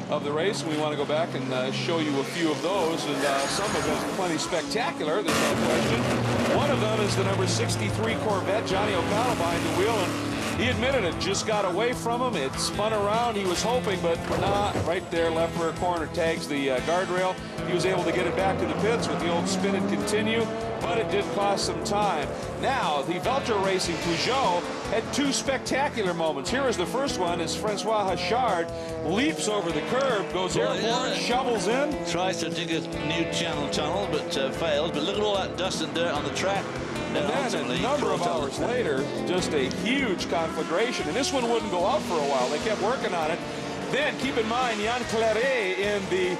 of the race. We want to go back and show you a few of those, and some of them plenty spectacular, there's no question. One of them is the number 63 Corvette, Johnny O'Connell behind the wheel, and he admitted it just got away from him. It spun around. He was hoping, but nah, right there, left rear corner tags the guardrail. He was able to get it back to the pits with the old spin and continue, but it did cost some time. Now, the Veltra Racing Peugeot had two spectacular moments. Here is the first one as Francois Hachard leaps over the curb, goes airborne, shovels in. Tries to dig a new tunnel, but fails. But look at all that dust and dirt on the track. And then a number of hours later, just a huge conflagration. And this one wouldn't go out for a while. They kept working on it. Then, keep in mind, Yann Claret in the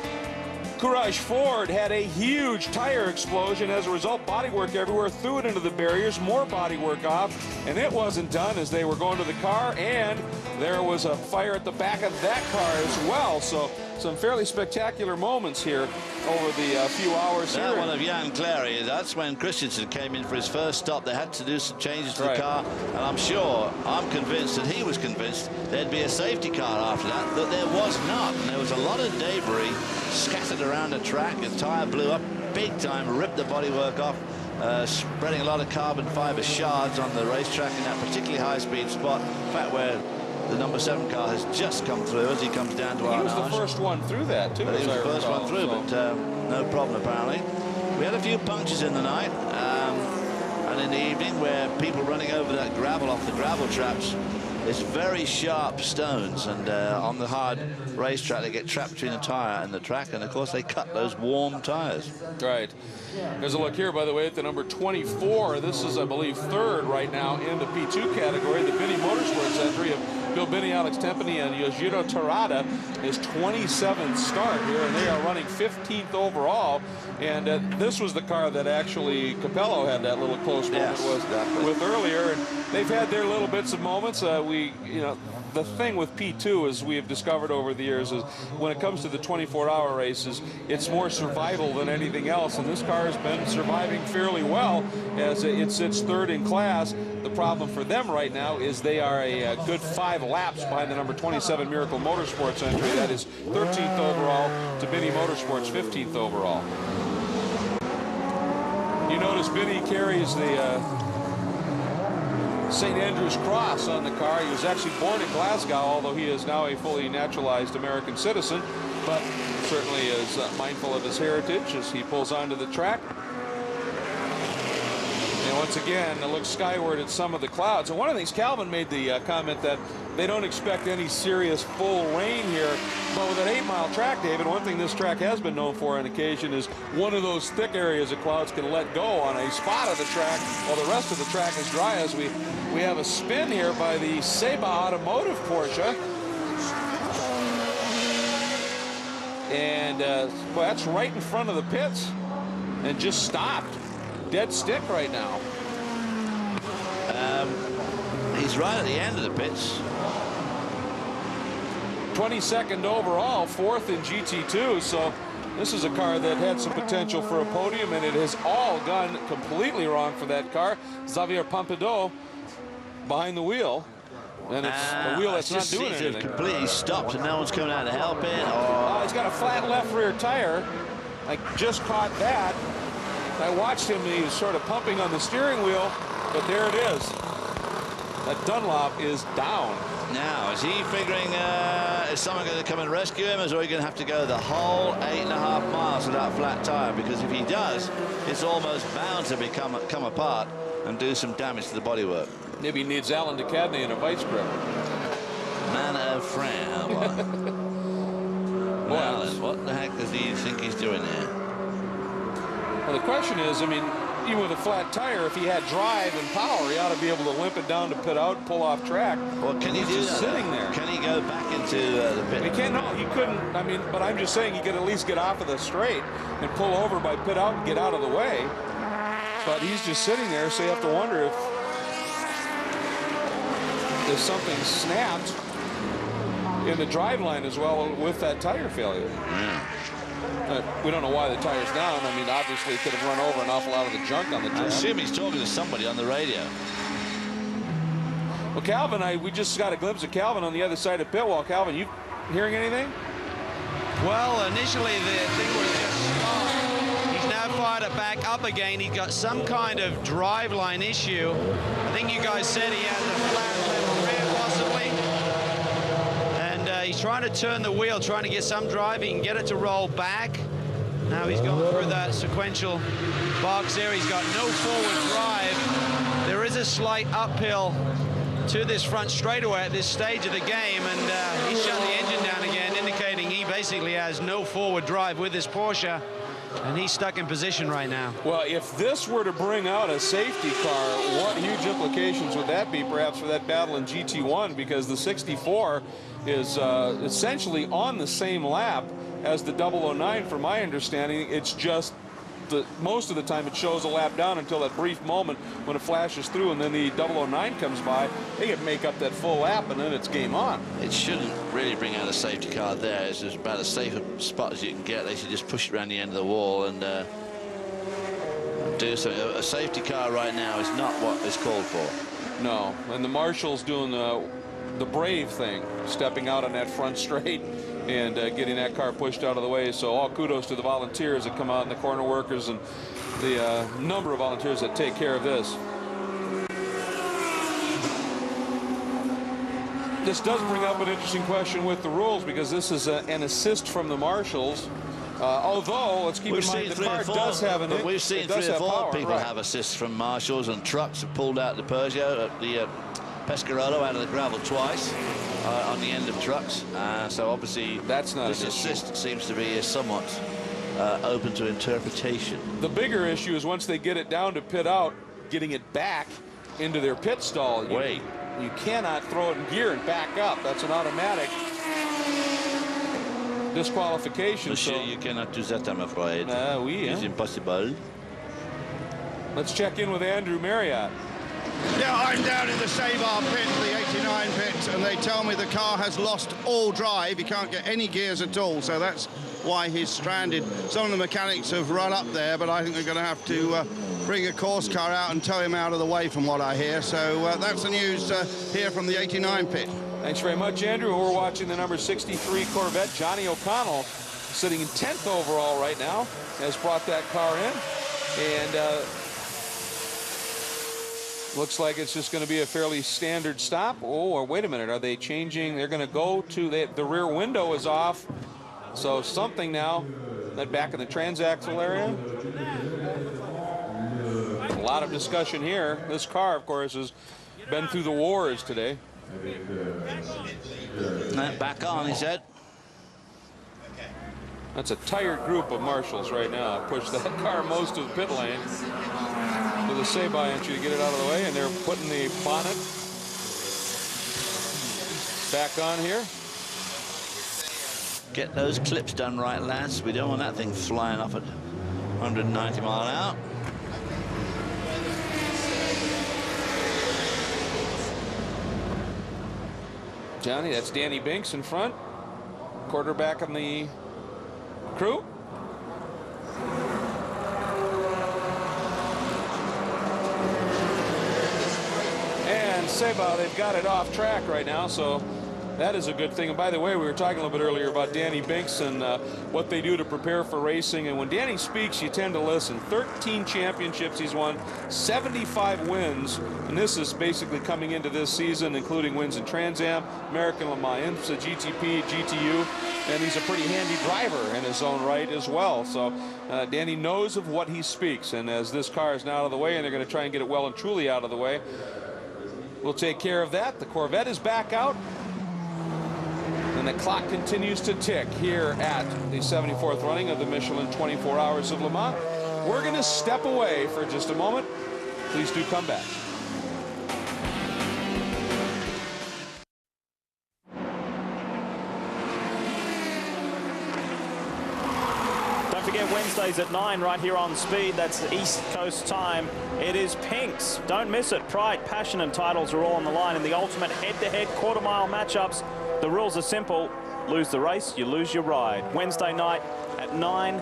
Courage Ford had a huge tire explosion. As a result, bodywork everywhere, threw it into the barriers, more bodywork off, and it wasn't done as they were going to the car, and there was a fire at the back of that car as well. So some fairly spectacular moments here over the few hours here. That one of Yann Claret, that's when Christensen came in for his first stop. They had to do some changes to the car, and I'm convinced, and he was convinced, there'd be a safety car after that, but there was not. And there was a lot of debris scattered around the track. The tire blew up big time, ripped the bodywork off, spreading a lot of carbon fiber shards on the racetrack in that particularly high-speed spot. In fact, where the number 7 car has just come through as he comes down to our He was the first one through that, too. He was the first one through, but no problem, apparently. We had a few punctures in the night, and in the evening, where people running over that gravel off the gravel traps. It's very sharp stones, and on the hard racetrack, they get trapped between the tire and the track, and of course, they cut those warm tires. Right. There's a look here, by the way, at the number 24. This is, I believe, third right now in the P2 category. The Binny Motorsports entry of Bill Binny, Alex Tempany, and Yojiro Terada is 27th start here, and they are running 15th overall. And this was the car that actually Capello had that little close moment with earlier. And they've had their little bits of moments. The thing with P2, as we have discovered over the years, is when it comes to the 24-hour races, it's more survival than anything else. And this car has been surviving fairly well as it sits third in class. The problem for them right now is they are a good 5 laps behind the number 27 Miracle Motorsports entry. That is 13th overall to Binny Motorsports, 15th overall. You notice Binny carries the St. Andrew's Cross on the car. He was actually born in Glasgow, although he is now a fully naturalized American citizen, but certainly is mindful of his heritage as he pulls onto the track. And once again, looks skyward at some of the clouds. And one of the things, Calvin made the comment that they don't expect any serious full rain here. But with an 8-mile track, David, one thing this track has been known for on occasion is one of those thick areas of clouds can let go on a spot of the track while the rest of the track is dry. As we have a spin here by the Seba Automotive Porsche. And well, that's right in front of the pits and just stopped. Dead stick right now. He's right at the end of the pits. 22nd overall, 4th in GT2. So this is a car that had some potential for a podium, and it has all gone completely wrong for that car. Xavier Pompidou behind the wheel. And it's a wheel that's not doing anything. Completely stopped, and no one's coming out to help it. Oh, he's got a flat left rear tire. I just caught that. I watched him, he was sort of pumping on the steering wheel, but there it is. That Dunlop is down. Now, is he figuring, is someone going to come and rescue him, or is he going to have to go the whole 8.5 miles with that flat tire? Because if he does, it's almost bound to come apart and do some damage to the bodywork. Maybe he needs Alan DeCadney in a vice grip. Man of France. Well, Alan, what the heck does he think he's doing there? Well, the question is, I mean, even with a flat tire, if he had drive and power, he ought to be able to limp it down to pit out, pull off track. Well, can he do that? Sitting there. Can he go back into the pit? He can't. No, he couldn't. I mean, but I'm just saying he could at least get off of the straight and pull over by pit out and get out of the way. But he's just sitting there, so you have to wonder if something snapped in the drive line as well with that tire failure. Yeah. We don't know why the tire's down. I mean, obviously it could have run over an awful lot of the junk on the track. I assume he's talking to somebody on the radio. Well, Calvin, we just got a glimpse of Calvin on the other side of pit wall. Calvin, you hearing anything? Well, initially the thing was just stopped. He's now fired it back up again. He's got some kind of driveline issue. I think you guys said he had the flat left rear possibly. And he's trying to turn the wheel, trying to get some drive. He can get it to roll back. Now he's gone through that sequential box there. He's got no forward drive. There is a slight uphill to this front straightaway at this stage of the game, and he's shut the engine down again, indicating he basically has no forward drive with this Porsche, and he's stuck in position right now. Well, if this were to bring out a safety car, what huge implications would that be perhaps for that battle in GT1, because the 64 is essentially on the same lap as the 009 from my understanding. It's just most of the time it shows a lap down until that brief moment when it flashes through, and then the 009 comes by. They can make up that full lap, and then it's game on. It shouldn't really bring out a safety car there. It's just about as safe a spot as you can get. They should just push it around the end of the wall and do something. A safety car right now is not what it's called for. No, and the Marshall's doing the brave thing, stepping out on that front straight and getting that car pushed out of the way. So all kudos to the volunteers that come out, and the corner workers, and the number of volunteers that take care of this. This does bring up an interesting question with the rules, because this is an assist from the Marshals. Although, let's keep in mind, the car does have an... We've seen 3 or 4 people have assists from Marshals, and trucks have pulled out the Peugeot, the Pescarolo out of the gravel twice. On the end of trucks, so obviously that's not this assist seems to be somewhat open to interpretation. The bigger issue is once they get it down to pit out, getting it back into their pit stall. You cannot throw it in gear and back up. That's an automatic disqualification. Monsieur, you cannot do that, I'm afraid. Oui, it's impossible. Let's check in with Andrew Marriott. Yeah, I'm down in the Sabar pit, the 89 pit, and they tell me the car has lost all drive. He can't get any gears at all, so that's why he's stranded. Some of the mechanics have run up there, but I think they're going to have to bring a course car out and tow him out of the way, from what I hear. So that's the news here from the 89 pit. Thanks very much, Andrew. We're watching the number 63 Corvette. Johnny O'Connell, sitting in 10th overall right now, has brought that car in, and looks like it's just going to be a fairly standard stop. Oh, or wait a minute, are they changing? They're going to go to the rear window is off, so something now. That back in the transaxle area. A lot of discussion here. This car, of course, has been through the wars today. Back on, he said. That's a tired group of Marshals right now. Push that car most of the pit lane with a say-by entry to get it out of the way, and they're putting the bonnet back on here. Get those clips done right, lads. We don't want that thing flying off at 190 mile an hour. Johnny, that's Danny Binks in front, quarterback on the crew. And Seba, they've got it off track right now, so that is a good thing. And by the way, we were talking a little bit earlier about Danny Binks and what they do to prepare for racing. And when Danny speaks, you tend to listen. 13 championships he's won, 75 wins. And this is basically coming into this season, including wins in Trans Am, American Le Mans, IMSA, GTP, GTU. And he's a pretty handy driver in his own right as well. So Danny knows of what he speaks. And as this car is now out of the way, and they're going to try and get it well and truly out of the way, we'll take care of that. The Corvette is back out. And the clock continues to tick here at the 74th running of the Michelin 24 Hours of Le Mans. We're going to step away for just a moment. Please do come back. Don't forget Wednesdays at 9 right here on Speed. That's the East Coast time. It is Pinks. Don't miss it. Pride, passion and titles are all on the line in the ultimate head-to-head quarter-mile matchups. The rules are simple. Lose the race, you lose your ride. Wednesday night at 9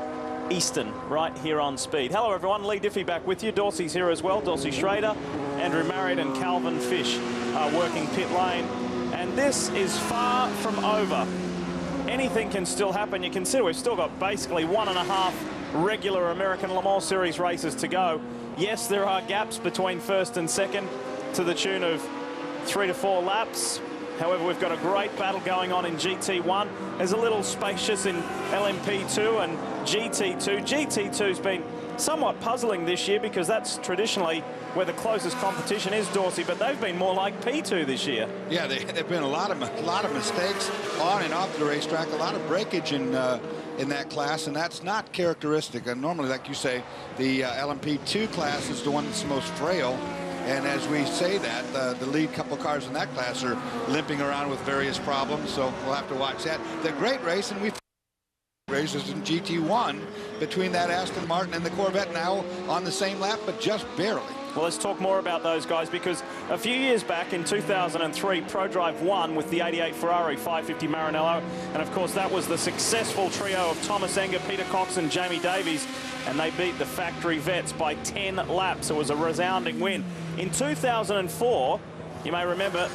Eastern, right here on Speed. Hello, everyone. Lee Diffie back with you. Dorsey's here as well. Dorsey Schrader, Andrew Marriott and Calvin Fish are working pit lane. And this is far from over. anything can still happen. You consider we've still got basically 1.5 regular American Le Mans Series races to go. Yes, there are gaps between first and second to the tune of 3 to 4 laps. However, we've got a great battle going on in GT1. There's a little spacious in LMP2 and GT2. GT2's been somewhat puzzling this year because that's traditionally where the closest competition is, Dorsey, but they've been more like P2 this year. Yeah, there've been a lot of mistakes on and off the racetrack, a lot of breakage in that class, and that's not characteristic. And normally, like you say, the LMP2 class is the one that's the most frail. And as we say that, the lead couple cars in that class are limping around with various problems, so we'll have to watch that. The great race, and we've races in GT1 between that Aston Martin and the Corvette, now on the same lap, but just barely. Well, let's talk more about those guys, because a few years back in 2003, ProDrive won with the 88 Ferrari 550 Maranello. And of course, that was the successful trio of Thomas Enger, Peter Cox and Jamie Davies. And they beat the factory vets by 10 laps. It was a resounding win. In 2004, you may remember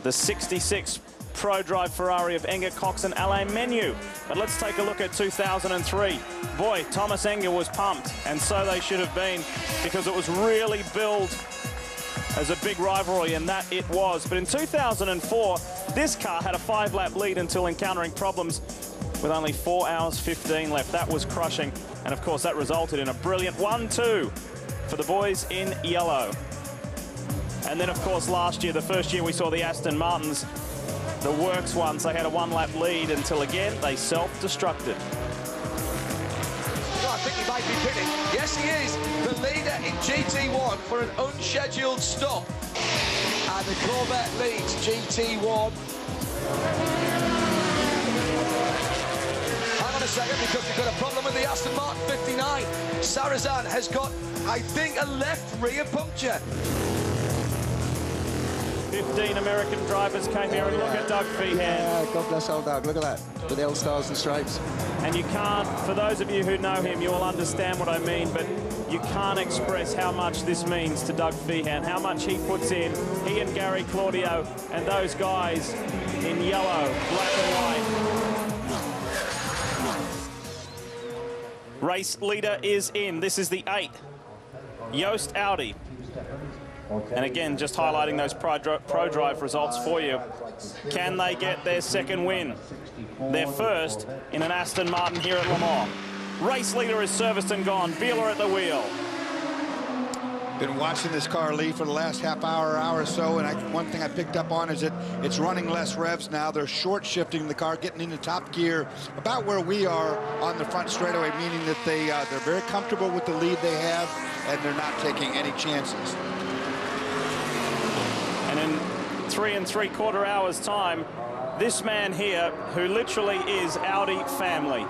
the 66 ProDrive Ferrari of Enger, Cox and Alain Menu. But let's take a look at 2003. Boy, Thomas Enger was pumped, and so they should have been, because it was really billed as a big rivalry, and that it was. But in 2004, this car had a 5-lap lead until encountering problems with only 4 hours 15 left. That was crushing, and of course that resulted in a brilliant 1-2 for the boys in yellow. And then of course last year, the first year we saw the Aston Martins, the works ones, they had a 1-lap lead until again they self-destructed. I think he might be pitting. Yes, he is. The leader in GT1 for an unscheduled stop. And the Corvette leads GT1. Hang on a second, because we've got a problem with the Aston Martin 59. Sarthe has got, I think, a left rear puncture. 15 American drivers came here, and look at Doug Feehan. Yeah, God bless old Doug. Look at that, with the old stars and stripes. And you can't, for those of you who know him, you will understand what I mean, but you can't express how much this means to Doug Feehan, how much he puts in, he and Gary Claudio, and those guys in yellow, black and white. Race leader is in. This is the 8, Joost Audi. And again, just highlighting those ProDrive results for you. Can they get their second win? Their first in an Aston Martin here at Le Mans. Race leader is serviced and gone. Beeler at the wheel. Been watching this car lead for the last half hour or so, and one thing I picked up on is that it's running less revs now. They're short shifting the car, getting into top gear about where we are on the front straightaway, meaning that they're very comfortable with the lead they have, and they're not taking any chances. And in 3 3/4 hours time, this man here, who literally is Audi family,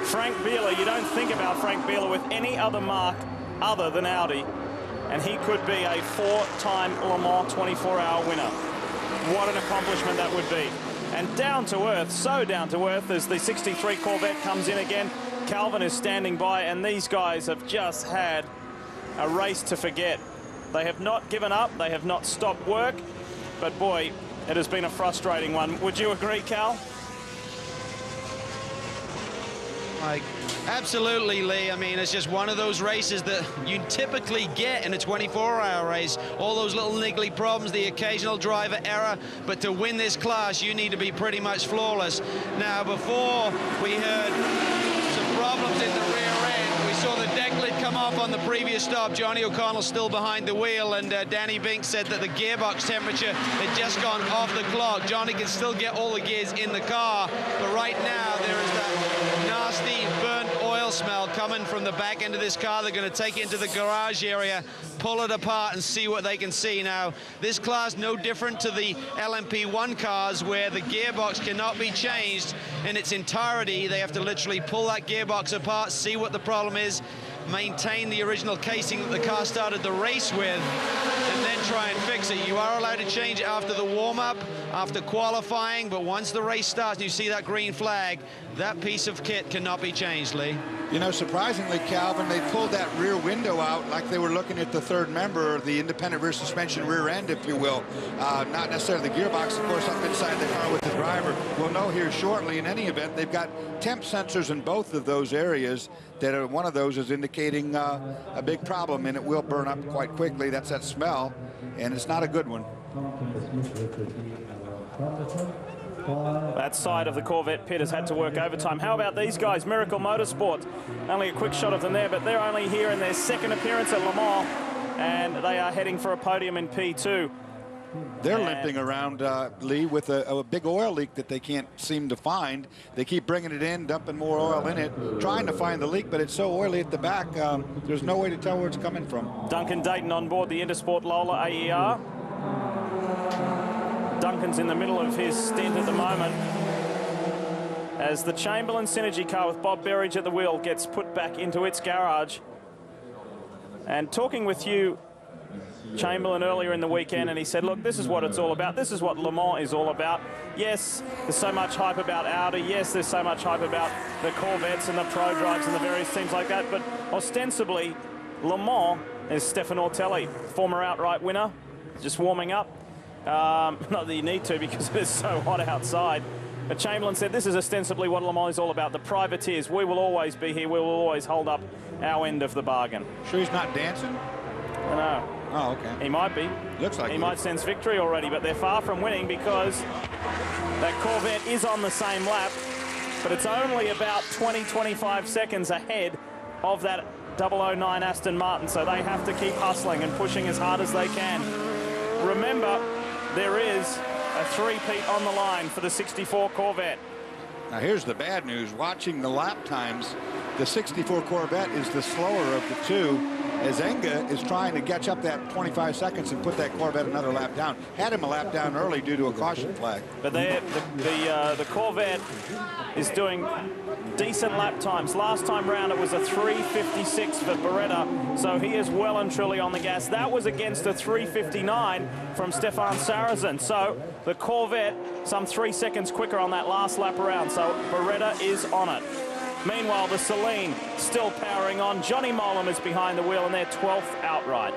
Frank Beeler, you don't think about Frank Beeler with any other mark other than Audi, and he could be a 4-time Le Mans 24-hour winner. What an accomplishment that would be. And down to earth, so down to earth, as the 63 Corvette comes in again. Calvin is standing by, and these guys have just had a race to forget. They have not given up, they have not stopped work, but boy, it has been a frustrating one. Would you agree, Cal? Absolutely, Lee. I mean, it's just one of those races that you typically get in a 24-hour race. All those little niggly problems, the occasional driver error, but to win this class, you need to be pretty much flawless. Now, before we heard some problems in the rear end, we saw the deck lid come off on the previous stop. Johnny O'Connell still behind the wheel, and Danny Binks said that the gearbox temperature had just gone off the clock. Johnny can still get all the gears in the car, but right now there is that nasty burnt oil smell coming from the back end of this car. They're going to take it into the garage area, pull it apart and see what they can see. Now, this class no different to the LMP1 cars, where the gearbox cannot be changed in its entirety. They have to literally pull that gearbox apart, see what the problem is, maintain the original casing that the car started the race with, and then try and fix it. You are allowed to change it after the warm-up, after qualifying, but once the race starts and you see that green flag, that piece of kit cannot be changed, Lee. You know, surprisingly, Calvin, they pulled that rear window out like they were looking at the third member, or the independent rear suspension rear end, if you will. Not necessarily the gearbox, of course, up inside the car with the driver. We'll know here shortly. In any event, they've got temp sensors in both of those areas that are, one of those is indicating a big problem, and it will burn up quite quickly. That's that smell, and it's not a good one. That side of the Corvette pit has had to work overtime. How about these guys, Miracle Motorsports? Only a quick shot of them there, but they're only here in their second appearance at Le Mans, and they are heading for a podium in P2. They're limping around, Lee, with a big oil leak that they can't seem to find. They keep bringing it in, dumping more oil in it, trying to find the leak, but it's so oily at the back, there's no way to tell where it's coming from. Duncan Dayton on board the Intersport Lola AER. Duncan's in the middle of his stint at the moment as the Chamberlain Synergy car with Bob Berridge at the wheel gets put back into its garage. And talking with you, Chamberlain, earlier in the weekend, and he said, look, this is what it's all about. This is what Le Mans is all about. Yes, there's so much hype about Audi. Yes, there's so much hype about the Corvettes and the Pro Drives and the various teams like that. But ostensibly, Le Mans is Stefan Ortelli, former outright winner, just warming up. Not that you need to because it's so hot outside. But Chamberlain said this is ostensibly what Le Mans is all about. The privateers, we will always be here. We will always hold up our end of the bargain. Sure he's not dancing? I know. Oh, okay. He might be. Looks like he might sense victory already, but they're far from winning because that Corvette is on the same lap, but it's only about 20-25 seconds ahead of that 009 Aston Martin, so they have to keep hustling and pushing as hard as they can. Remember, there is a three-peat on the line for the 64 Corvette. Now here's the bad news. Watching the lap times, the 64 Corvette is the slower of the two, as Enga is trying to catch up that 25 seconds and put that Corvette another lap down. Had him a lap down early due to a caution flag. But the Corvette is doing decent lap times. Last time round it was a 3:56 for Beretta, so he is well and truly on the gas. That was against a 3:59 from Stefan Sarrazin. So the Corvette some 3 seconds quicker on that last lap around, so Beretta is on it. Meanwhile, the Celine still powering on. Johnny Mollem is behind the wheel in their 12th outright.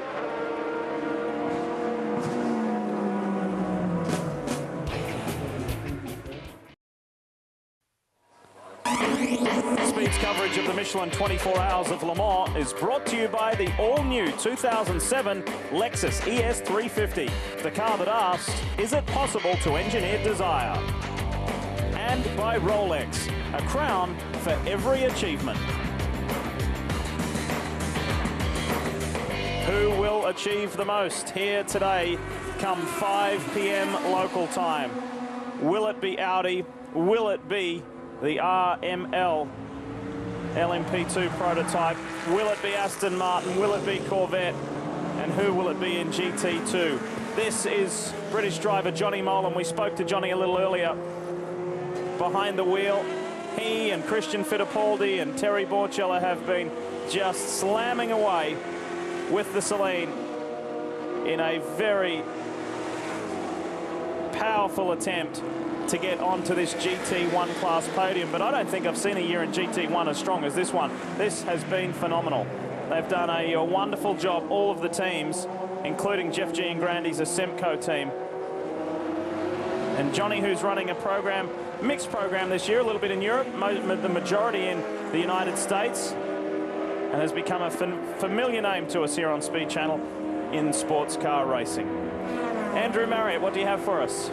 Speed's coverage of the Michelin 24 Hours of Le Mans is brought to you by the all-new 2007 Lexus ES350, the car that asked, is it possible to engineer desire? And by Rolex, a crown for every achievement. Who will achieve the most here today come 5 p.m. local time? Will it be Audi? Will it be the RML LMP2 prototype? Will it be Aston Martin? Will it be Corvette? And who will it be in GT2? This is British driver Johnny Mollem. We spoke to Johnny a little earlier. Behind the wheel, he and Christian Fittipaldi and Terry Borchella have been just slamming away with the Celine in a very powerful attempt to get onto this GT1 class podium. But I don't think I've seen a year in GT1 as strong as this one. This has been phenomenal. They've done a wonderful job, all of the teams, including Jeff Giangrandi's Semco team. And Johnny, who's running a program, mixed program this year, a little bit in Europe, the majority in the United States, and has become a familiar name to us here on Speed Channel in sports car racing. Andrew Marriott, what do you have for us?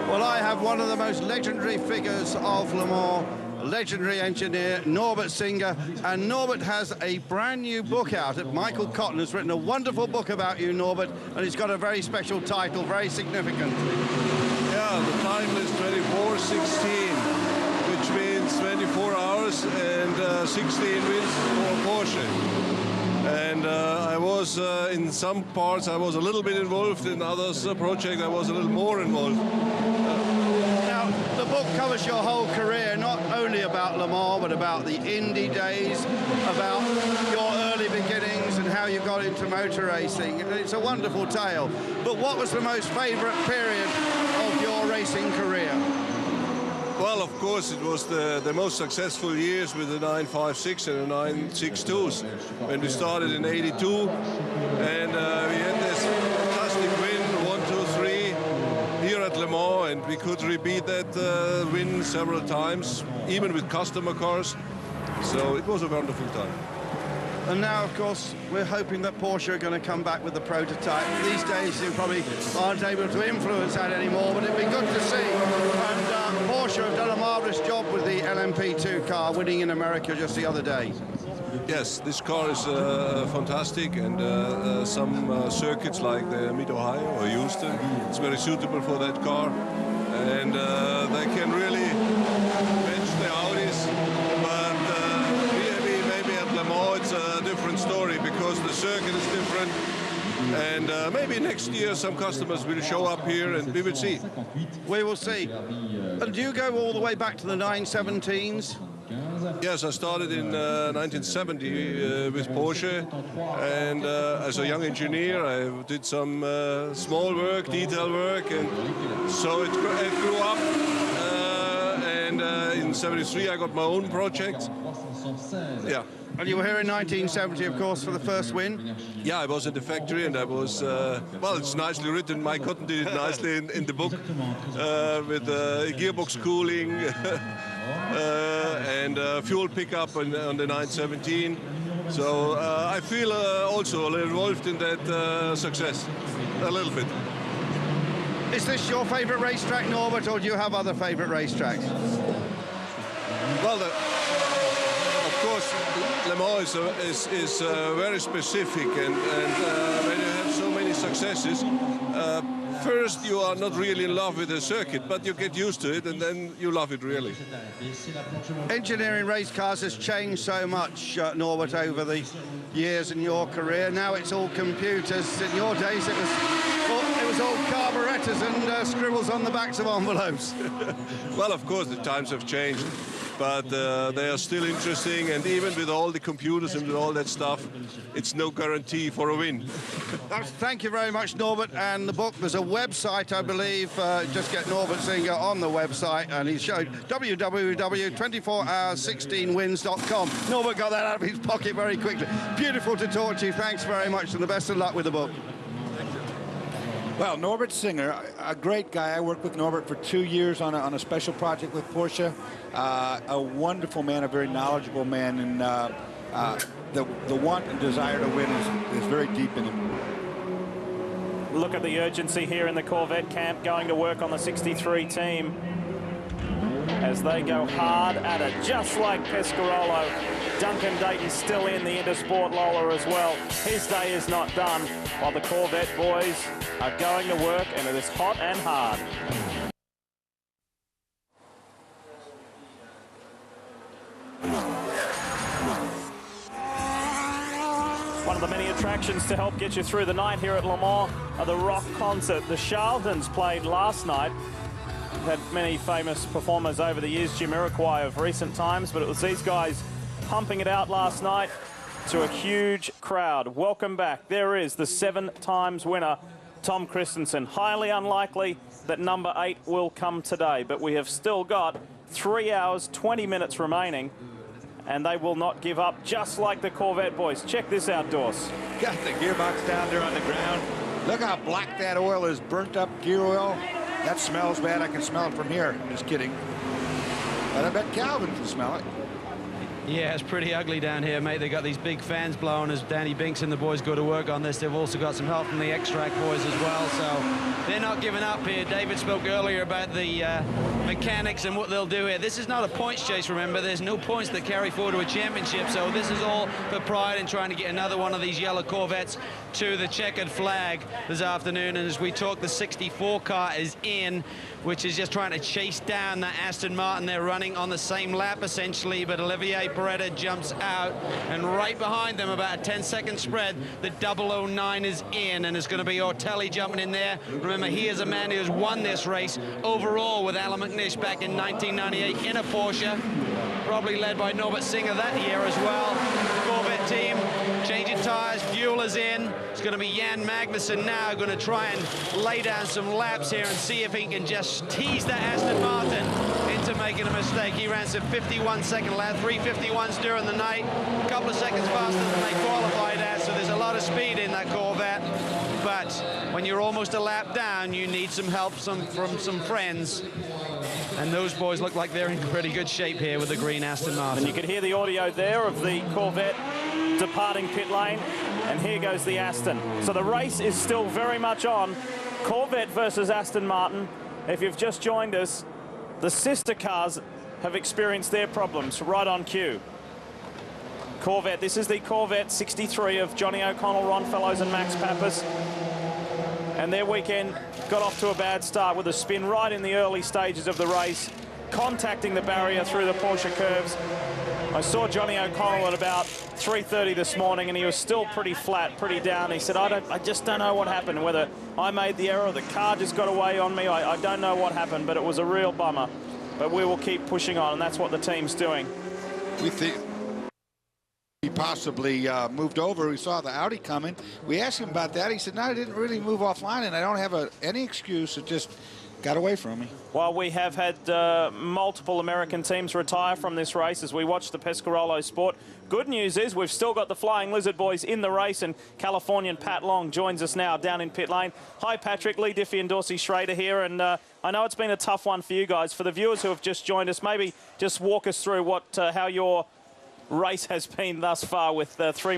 Well, I have one of the most legendary figures of Le Mans, legendary engineer Norbert Singer, and Norbert has a brand new book out. Michael Cotton has written a wonderful book about you, Norbert, and it's got a very special title, very significant. Yeah, the title is 2416, which means 24 hours and 16 wins for Porsche. And I was, in some parts, I was a little bit involved. In others project, I was a little more involved. Now, the book covers your whole career, not only about Le Mans, but about the Indy days, about your early beginnings and how you got into motor racing. And it's a wonderful tale. But what was the most favourite period of your racing career? Well, of course, it was the most successful years with the 956 and the 962s. When we started in '82, and we had this fantastic win, 1, 2, 3, here at Le Mans, and we could repeat that win several times, even with customer cars. So it was a wonderful time. And now, of course, we're hoping that Porsche are going to come back with the prototype. These days, you probably aren't able to influence that anymore, but it'd be good to see. And Porsche have done a marvellous job with the LMP2 car, winning in America just the other day. Yes, this car is fantastic, and some circuits like the Mid-Ohio or Houston, it's very suitable for that car. And they can really match the Audis, but maybe at Le Mans it's a different story because the circuit is different. And maybe next year some customers will show up here and we will see. We will see. And do you go all the way back to the 917s? Yes, I started in 1970 with Porsche, and as a young engineer I did some small work, detail work, and so it grew up, and in '73 I got my own project. Yeah. And you were here in 1970, of course, for the first win? Yeah, I was at the factory, and I was, well, it's nicely written. Mike Cotton did it nicely in the book, with gearbox cooling and fuel pickup on the 917. So I feel also involved in that success, a little bit. Is this your favourite racetrack, Norbert, or do you have other favourite racetracks? Well, of course, Le Mans is very specific, and when you have so many successes, first you are not really in love with the circuit, but you get used to it, and then you love it really. Engineering race cars has changed so much, Norbert, over the years in your career. Now it's all computers. In your days, it was all carburetors and scribbles on the backs of envelopes. Well, of course, the times have changed, but they are still interesting, and even with all the computers and with all that stuff, it's no guarantee for a win. Thank you very much, Norbert. And the book, there's a website, I believe. Just get Norbert Singer on the website, and he showed www.24hours16wins.com. Norbert got that out of his pocket very quickly. Beautiful to talk to you. Thanks very much, and the best of luck with the book. Well, Norbert Singer, a great guy. I worked with Norbert for 2 years on a special project with Porsche. A wonderful man, a very knowledgeable man, and the want and desire to win is very deep in him. Look at the urgency here in the Corvette camp, going to work on the 63 team as they go hard at it, just like Pescarolo. Duncan Dayton's still in the Intersport Lola as well. His day is not done, while the Corvette boys are going to work, and it is hot and hard. One of the many attractions to help get you through the night here at Le Mans are the rock concert. The Charltons played last night. We've had many famous performers over the years, Jamiroquai of recent times, but it was these guys pumping it out last night to a huge crowd. Welcome back. There is the 7 times winner, Tom Christensen. Highly unlikely that number 8 will come today, but we have still got 3 hours, 20 minutes remaining, and they will not give up, just like the Corvette boys. Check this out, Dorse. Got the gearbox down there on the ground. Look how black that oil is, burnt up gear oil. That smells bad. I can smell it from here. I'm just kidding. But I bet Calvin can smell it. Yeah, it's pretty ugly down here, mate. They got these big fans blowing as Danny Binks and the boys go to work on this. They've also got some help from the X-Track boys as well, so they're not giving up here. David spoke earlier about the mechanics and what they'll do here. This is not a points chase, remember. There's no points that carry forward to a championship, so this is all for pride in trying to get another one of these yellow Corvettes to the checkered flag this afternoon. And as we talk, the 64 car is in, which is just trying to chase down the Aston Martin. They're running on the same lap, essentially, but Olivier Beretta jumps out, and right behind them, about a 10-second spread, the 009 is in, and it's going to be Ortelli jumping in there. Remember, he is a man who has won this race overall with Alan McNish back in 1998 in a Porsche. probably led by Norbert Singer that year as well. The Corvette team changing tyres, fuel is in. It's going to be Jan Magnussen now going to try and lay down some laps here and see if he can just tease that Aston Martin into making a mistake. He ran some 51-second lap, 351s during the night, a couple of seconds faster than they qualified at, so there's a lot of speed in that Corvette. But when you're almost a lap down, you need some help from some friends. And those boys look like they're in pretty good shape here with the green Aston Martin. And you can hear the audio there of the Corvette departing pit lane. And here goes the Aston. So the race is still very much on. Corvette versus Aston Martin. If you've just joined us, the sister cars have experienced their problems right on cue. Corvette, this is the Corvette 63 of Johnny O'Connell, Ron Fellows and Max Pappas. And their weekend got off to a bad start with a spin right in the early stages of the race, contacting the barrier through the Porsche curves. I saw Johnny O'Connell at about 3:30 this morning, and he was still pretty flat, pretty down. He said, I just don't know what happened, whether I made the error, the car just got away on me. I don't know what happened, but it was a real bummer. But we will keep pushing on, and that's what the team's doing. We think he possibly moved over. We saw the Audi coming. We asked him about that. He said, no, I didn't really move offline, and I don't have any excuse. It just got away from me. Well, we have had multiple American teams retire from this race as we watch the Pescarolo Sport. Good news is we've still got the Flying Lizard boys in the race, and Californian Pat Long joins us now down in pit lane. Hi, Patrick. Lee Diffie and Dorsey Schrader here, and I know it's been a tough one for you guys. For the viewers who have just joined us, maybe just walk us through how your race has been thus far with 3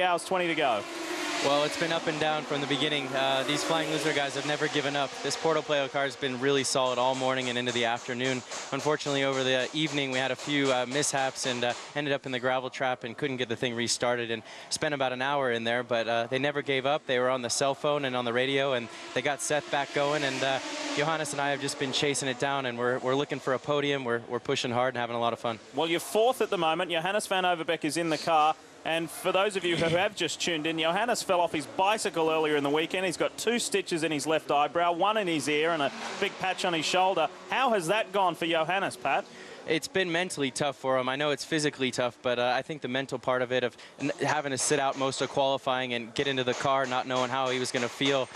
hours 20 to go. Well, it's been up and down from the beginning. These Flying Lizard guys have never given up. This Porto Pleo car has been really solid all morning and into the afternoon. Unfortunately, over the evening, we had a few mishaps and ended up in the gravel trap and couldn't get the thing restarted and spent about an hour in there, but they never gave up. They were on the cell phone and on the radio, and they got Seth back going, and Johannes and I have just been chasing it down, and we're looking for a podium. We're pushing hard and having a lot of fun. Well, you're fourth at the moment. Johannes van Overbeek is in the car. And for those of you who have just tuned in, Johannes fell off his bicycle earlier in the weekend. He's got 2 stitches in his left eyebrow, 1 in his ear, and a big patch on his shoulder. How has that gone for Johannes, Pat? It's been mentally tough for him. I know it's physically tough, but I think the mental part of it, of having to sit out most of qualifying and get into the car not knowing how he was going to feel.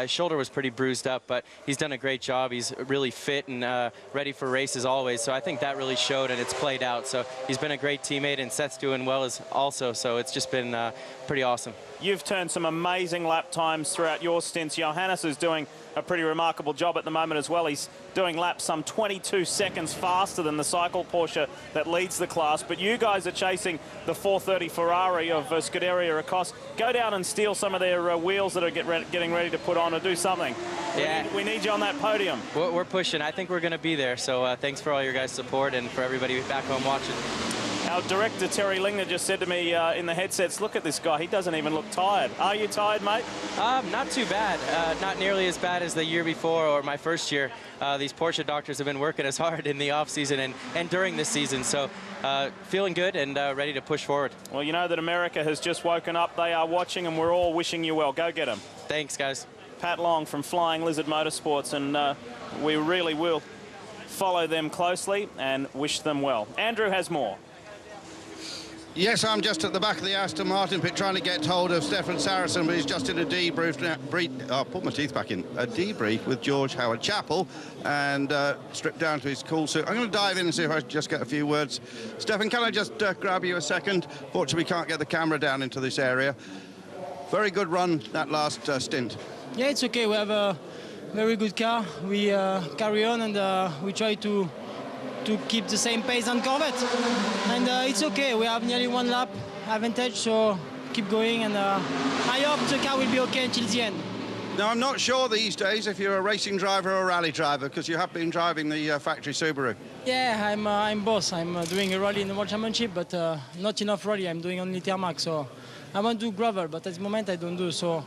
His shoulder was pretty bruised up, but he's done a great job. He's really fit and ready for races always, so I think that really showed, and it's played out. So he's been a great teammate, and Seth's doing well also, so it's just been pretty awesome. You've turned some amazing lap times throughout your stints. Johannes is doing a pretty remarkable job at the moment as well. He's doing laps some 22 seconds faster than the cycle Porsche that leads the class. But you guys are chasing the 430 Ferrari of Scuderia Ecos. Go down and steal some of their wheels that are getting ready to put on, or do something. Yeah. We need you on that podium. We're pushing. I think we're going to be there. So thanks for all your guys' support and for everybody back home watching. Our director, Terry Lingner, just said to me in the headsets, look at this guy. He doesn't even look tired. Are you tired, mate? Not too bad. Not nearly as bad as the year before or my first year. These Porsche doctors have been working as hard in the off-season and during this season. So feeling good and ready to push forward. Well, you know that America has just woken up. They are watching, and we're all wishing you well. Go get them. Thanks, guys. Pat Long from Flying Lizard Motorsports, and we really will follow them closely and wish them well. Andrew has more. Yes, I'm just at the back of the Aston Martin pit trying to get hold of Stefan Saracen, but he's just in a debrief. I'll put my teeth back in. A debrief with George Howard Chappell and stripped down to his cool suit. I'm going to dive in and see if I can just get a few words. Stefan, can I just grab you a second? Fortunately, we can't get the camera down into this area. Very good run that last stint. Yeah, it's okay. We have a very good car. We carry on, and we try to keep the same pace on Corvette, and it's okay. We have nearly 1 lap advantage, so keep going, and I hope the car will be okay until the end. Now, I'm not sure these days if you're a racing driver or a rally driver, because you have been driving the factory Subaru. Yeah, I'm both. I'm doing a rally in the World Championship, but not enough rally. I'm doing only tarmac, so I want to do gravel, but at the moment I don't do so.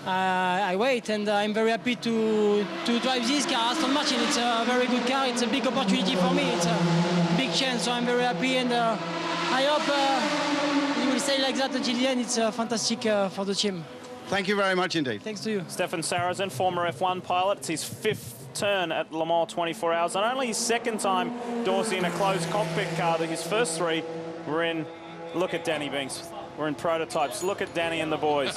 I wait, and I'm very happy to drive this car, Aston Martin. It's a very good car. It's a big opportunity for me. It's a big chance, so I'm very happy, and I hope you will stay like that until the end. It's fantastic for the team. Thank you very much indeed. Thanks to you. Stefan Saracen, former F1 pilot. It's his 5th turn at Le Mans 24 Hours, and only his second time, Dorsey, in a closed cockpit car. His first three were in, look at Danny Binks, we're in prototypes. Look at Danny and the boys.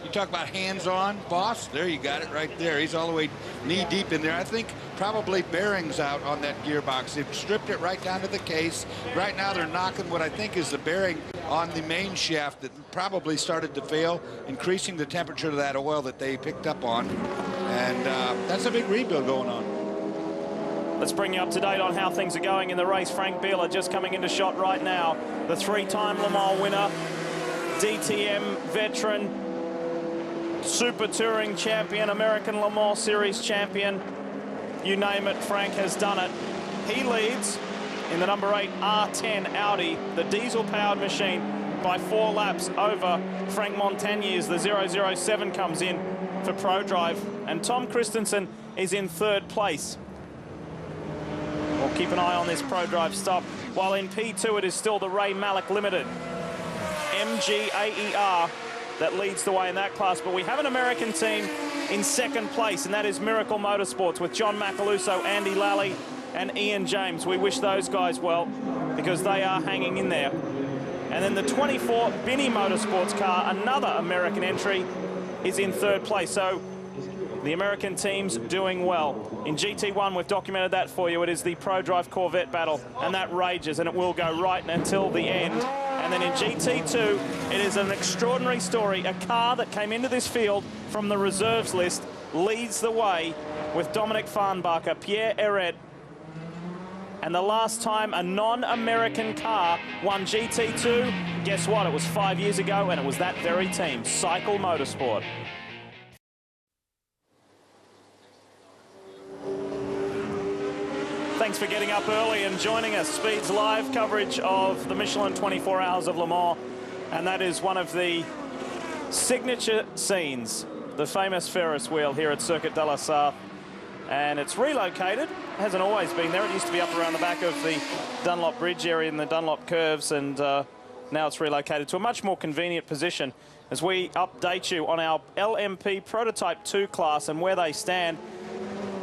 You talk about hands-on, boss. There you got it right there. He's all the way knee-deep in there. I think probably bearings out on that gearbox. They've stripped it right down to the case. Right now they're knocking what I think is the bearing on the main shaft that probably started to fail, increasing the temperature of that oil that they picked up on. And that's a big rebuild going on. Let's bring you up to date on how things are going in the race. Frank Bieler just coming into shot right now. The three-time Le Mans winner, DTM veteran, Super Touring champion, American Le Mans Series champion. You name it, Frank has done it. He leads in the number 8 R10 Audi, the diesel-powered machine, by 4 laps over Frank Montagne's. The 007 comes in for ProDrive, and Tom Christensen is in 3rd place. We'll keep an eye on this ProDrive stop. While in P2, it is still the Ray Malek Limited MGAER that leads the way in that class. But we have an American team in 2nd place, and that is Miracle Motorsports with John Macaluso, Andy Lally, and Ian James. We wish those guys well because they are hanging in there. And then the 24 Binny Motorsports car, another American entry, is in 3rd place. So the American team's doing well. In GT1, we've documented that for you. It is the ProDrive Corvette battle, and that rages, and it will go right until the end. And then in GT2, it is an extraordinary story. A car that came into this field from the reserves list leads the way with Dominic Farnbacher, Pierre Eret. And the last time a non-American car won GT2, guess what? It was 5 years ago, and it was that very team, Cycle Motorsport. Thanks for getting up early and joining us. Speed's live coverage of the Michelin 24 Hours of Le Mans, and that is one of the signature scenes, the famous Ferris wheel here at Circuit de la Sarthe. And it's relocated. It hasn't always been there. It used to be up around the back of the Dunlop Bridge area in the Dunlop Curves, and now it's relocated to a much more convenient position as we update you on our LMP Prototype 2 class and where they stand.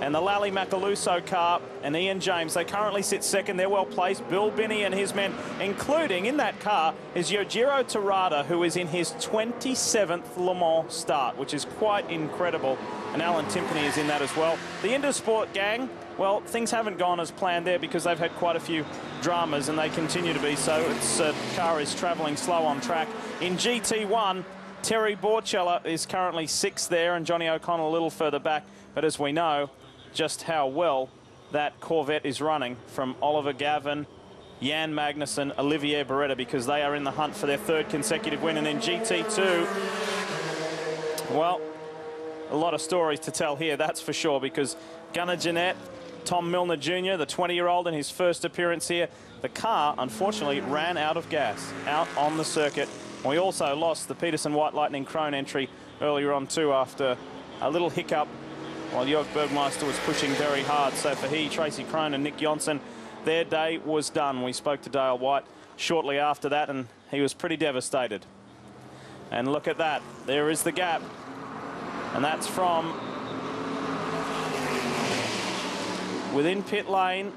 And the Lally Macaluso car and Ian James, they currently sit 2nd. They're well placed. Bill Binney and his men, including in that car, is Yojiro Terada, who is in his 27th Le Mans start, which is quite incredible. And Alan Timpany is in that as well. The Intersport gang, well, things haven't gone as planned there because they've had quite a few dramas, and they continue to be so. Its car is travelling slow on track. In GT1, Terry Borchella is currently 6th there, and Johnny O'Connell a little further back. But as we know, just how well that Corvette is running from Oliver Gavin, Jan Magnussen, Olivier Beretta, because they are in the hunt for their 3rd consecutive win. And then GT2, well, a lot of stories to tell here, that's for sure, because Gunnar Jeanette, Tom Milner Jr., the 20-year-old in his first appearance here, the car, unfortunately, ran out of gas out on the circuit. We also lost the Peterson White Lightning Krone entry earlier on too after a little hiccup while Jörg Bergmeister was pushing very hard. So for Tracy Krone and Nick Johnson, their day was done. We spoke to Dale White shortly after that, and he was pretty devastated. And look at that. There is the gap. And that's from within pit lane.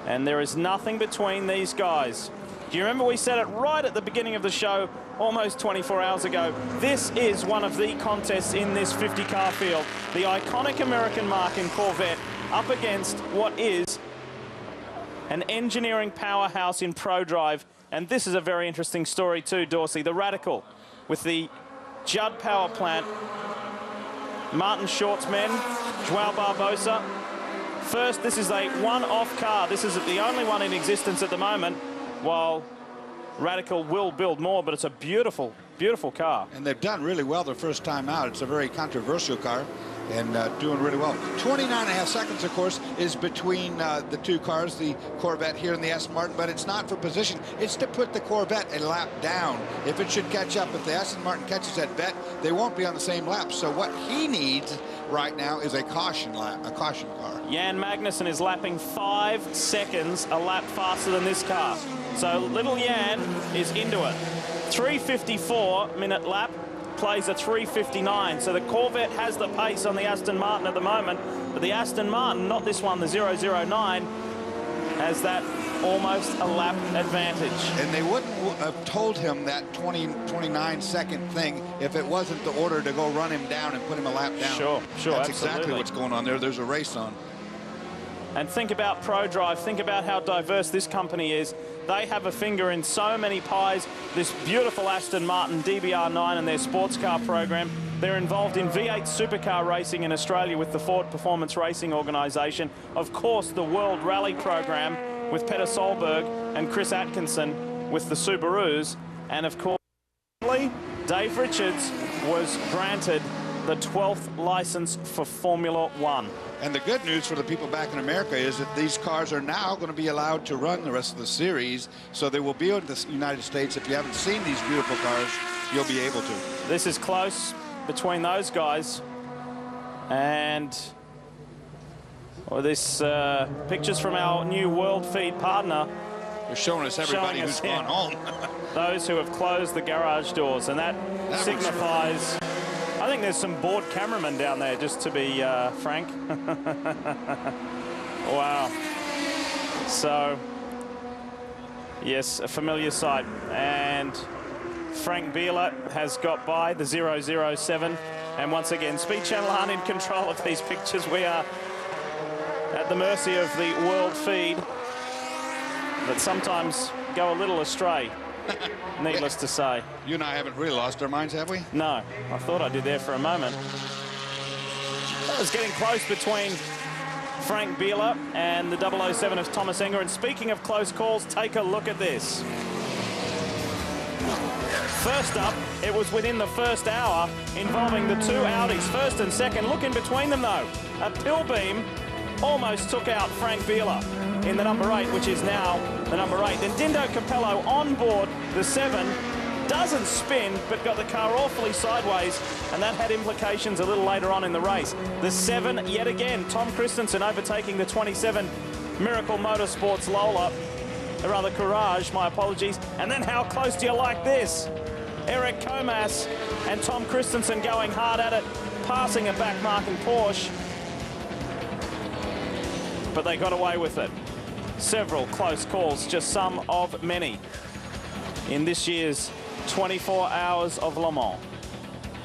And there is nothing between these guys. Do you remember we said it right at the beginning of the show, almost 24 hours ago? This is one of the contests in this 50-car field. The iconic American marque in Corvette up against what is an engineering powerhouse in ProDrive. And this is a very interesting story too, Dorsey. The Radical with the Judd power plant, Martin Short's men, Joao Barbosa. First, this is a one-off car. This is the only one in existence at the moment, while Radical will build more, but it's a beautiful, beautiful car. And they've done really well their first time out. It's a very controversial car and doing really well. 29.5 seconds, of course, is between the two cars, the Corvette here and the Aston Martin, but it's not for position. It's to put the Corvette a lap down. If it should catch up, if the Aston Martin catches that Vette, they won't be on the same lap. So what he needs right now is a caution lap, a caution car. Jan Magnussen is lapping 5 seconds a lap faster than this car. So little Jan is into it. 3:54-minute lap, plays a 3:59. So the Corvette has the pace on the Aston Martin at the moment. But the Aston Martin, not this one, the 009, has that almost a lap advantage. And they wouldn't have told him that 29-second thing if it wasn't the order to go run him down and put him a lap down. Sure, That's absolutely. exactly what's going on there. There's a race on. And think about ProDrive. Think about how diverse this company is. They have a finger in so many pies. This beautiful Aston Martin DBR9 and their sports car program. They're involved in V8 supercar racing in Australia with the Ford Performance Racing Organisation. Of course, the World Rally program with Peter Solberg and Chris Atkinson with the Subarus. And of course, Dave Richards was granted the 12th license for Formula One. And the good news for the people back in America is that these cars are now going to be allowed to run the rest of the series. So they will be in the United States. If you haven't seen these beautiful cars, you'll be able to. This is close between those guys. And this pictures from our new World Feed partner. They're showing us everybody who's gone home. Those who have closed the garage doors. And that signifies... I think there's some bored cameramen down there, just to be frank. Wow. So, yes, a familiar sight. And Frank Bieler has got by the 007. And once again, Speed Channel aren't in control of these pictures. We are at the mercy of the World Feed that sometimes go a little astray. Needless to say. You and I haven't really lost our minds, have we? No, I thought I did there for a moment. It was getting close between Frank Bieler and the 007 of Thomas Enger. And speaking of close calls, take a look at this. First up, it was within the first hour involving the two Audis, first and second. Look in between them, though. A pill beam almost took out Frank Bieler in the number 8, which is now the number 8. Then Dindo Capello on board the 7, doesn't spin, but got the car awfully sideways, and that had implications a little later on in the race. The 7, yet again, Tom Christensen overtaking the 27 Miracle Motorsports Lola, or rather Courage, my apologies. And then how close do you like this? Eric Comas and Tom Christensen going hard at it, passing a back-marking Porsche. But they got away with it. Several close calls, just some of many in this year's 24 Hours of Le Mans.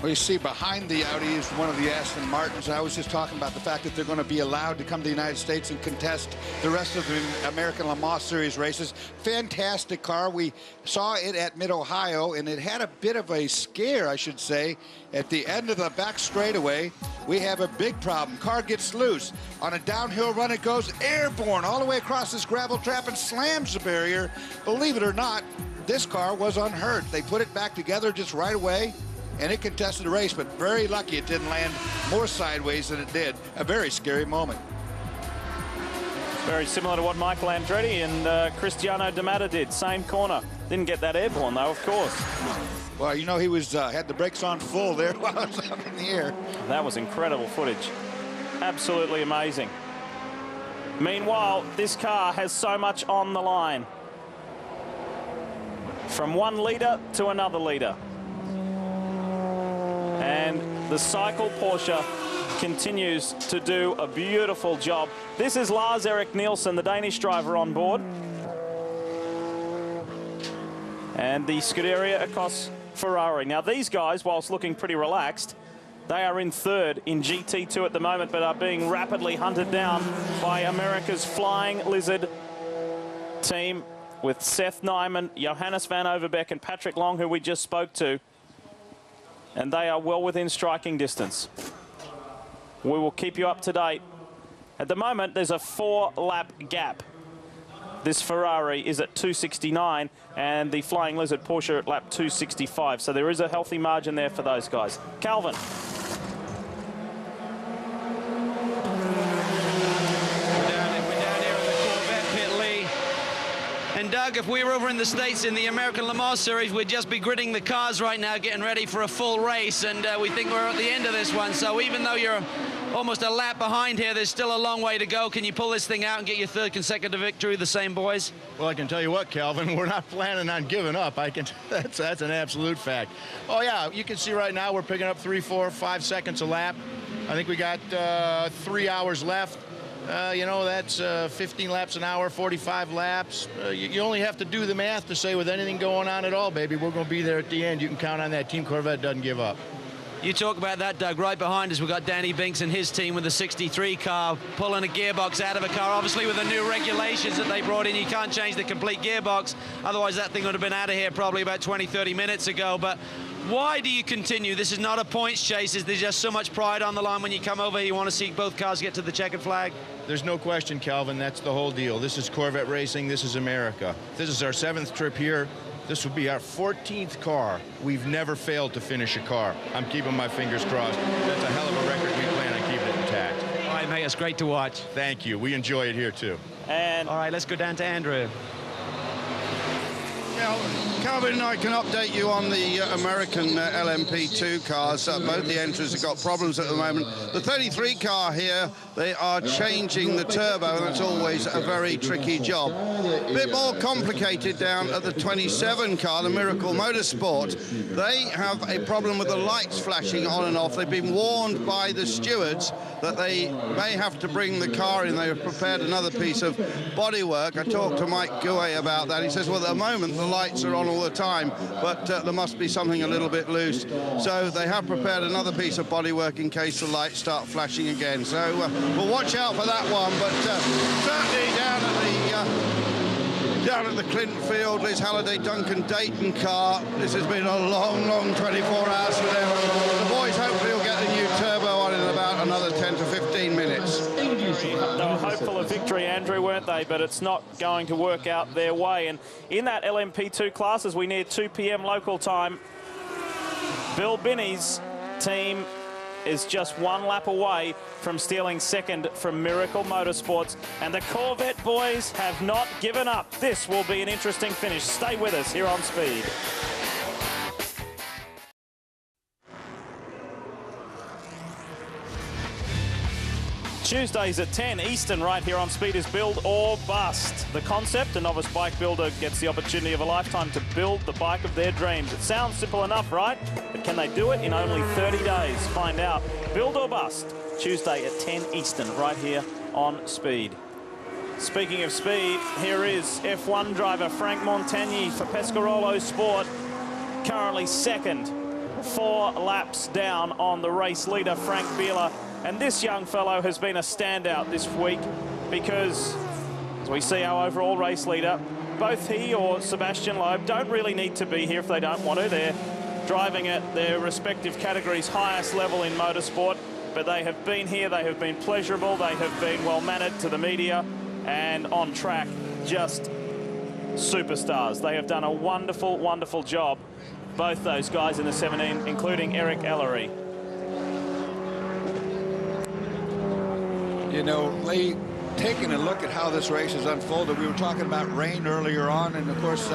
Well, you see behind the Audi is one of the Aston Martins. I was just talking about the fact that they're going to be allowed to come to the United States and contest the rest of the American Le Mans Series races. Fantastic car. We saw it at Mid-Ohio, and it had a bit of a scare, I should say. At the end of the back straightaway, we have a big problem. Car gets loose. On a downhill run, it goes airborne all the way across this gravel trap and slams the barrier. Believe it or not, this car was unhurt. They put it back together just right away, and it contested the race, but very lucky it didn't land more sideways than it did. A very scary moment. Very similar to what Michael Andretti and Cristiano D'Amato did. Same corner. Didn't get that airborne, though, of course. Well, you know, he was had the brakes on full there while it was up in the air. That was incredible footage. Absolutely amazing. Meanwhile, this car has so much on the line. From one leader to another leader. And the Cycle Porsche continues to do a beautiful job. This is Lars-Erik Nielsen, the Danish driver, on board. And the Scuderia Ecos Ferrari. Now, these guys, whilst looking pretty relaxed, they are in third in GT2 at the moment, but are being rapidly hunted down by America's Flying Lizard team with Seth Nyman, Johannes van Overbeek, and Patrick Long, who we just spoke to. And they are well within striking distance. We will keep you up to date. At the moment, there's a 4-lap gap. This Ferrari is at 269, and the Flying Lizard Porsche at lap 265. So there is a healthy margin there for those guys. Calvin. And Doug, if we were over in the States in the American Le Mans Series, we'd just be gridding the cars right now, getting ready for a full race. And we think we're at the end of this one. So even though you're almost a lap behind here, there's still a long way to go. Can you pull this thing out and get your third consecutive victory the same, boys? Well, I can tell you what, Calvin, we're not planning on giving up. That's an absolute fact. Oh, yeah, you can see right now we're picking up 3, 4, 5 seconds a lap. I think we got 3 hours left. You know, that's 15 laps an hour, 45 laps. You only have to do the math to say with anything going on at all, baby, we're going to be there at the end. You can count on that. Team Corvette doesn't give up. You talk about that, Doug. Right behind us, we've got Danny Binks and his team with the 63 car, pulling a gearbox out of a car. Obviously, with the new regulations that they brought in, you can't change the complete gearbox. Otherwise, that thing would have been out of here probably about 20, 30 minutes ago. But why do you continue? This is not a points chase. There's just so much pride on the line when you come over here. You want to see both cars get to the checkered flag? There's no question, Calvin. That's the whole deal. This is Corvette racing. This is America. This is our 7th trip here. This will be our 14th car. We've never failed to finish a car. I'm keeping my fingers crossed. That's a hell of a record. We plan on keeping it intact. All right, mate, it's great to watch. Thank you. We enjoy it here, too. And all right, let's go down to Andrew. Now, Calvin and I can update you on the American LMP2 cars. Both the entries have got problems at the moment. The 33 car here, they are changing the turbo, and that's always a very tricky job. A bit more complicated down at the 27 car, the Miracle Motorsport. They have a problem with the lights flashing on and off. They've been warned by the stewards that they may have to bring the car in. They have prepared another piece of bodywork. I talked to Mike Gouet about that. He says, well, at the moment, the lights are on all the time, but there must be something a little bit loose. So they have prepared another piece of bodywork in case the lights start flashing again. So we'll watch out for that one, but certainly down at the Clinton Field, Liz Halliday, Duncan Dayton car, this has been a long, long 24 hours for them. The boys hopefully will get the new turbo on in about another 10 to 15 minutes. They were hopeful of victory, Andrew, weren't they? But it's not going to work out their way. And in that LMP2 class, as we near 2 p.m. local time, Bill Binney's team is just 1 lap away from stealing second from Miracle Motorsports. And the Corvette boys have not given up. This will be an interesting finish. Stay with us here on Speed. Tuesdays at 10 Eastern right here on Speed is Build or Bust. The concept, a novice bike builder gets the opportunity of a lifetime to build the bike of their dreams. It sounds simple enough, right? But can they do it in only 30 days? Find out. Build or Bust, Tuesday at 10 Eastern right here on Speed. Speaking of speed, here is F1 driver Frank Montagny for Pescarolo Sport, currently second, 4 laps down on the race leader Frank Bieler. And this young fellow has been a standout this week because, as we see our overall race leader, both he or Sebastian Loeb don't really need to be here if they don't want to. They're driving at their respective categories' highest level in motorsport, but they have been here, they have been pleasurable, they have been well-mannered to the media, and on track, just superstars. They have done a wonderful, wonderful job, both those guys in the 17, including Eric Ellery. You know, Lee, taking a look at how this race has unfolded, we were talking about rain earlier on, and of course,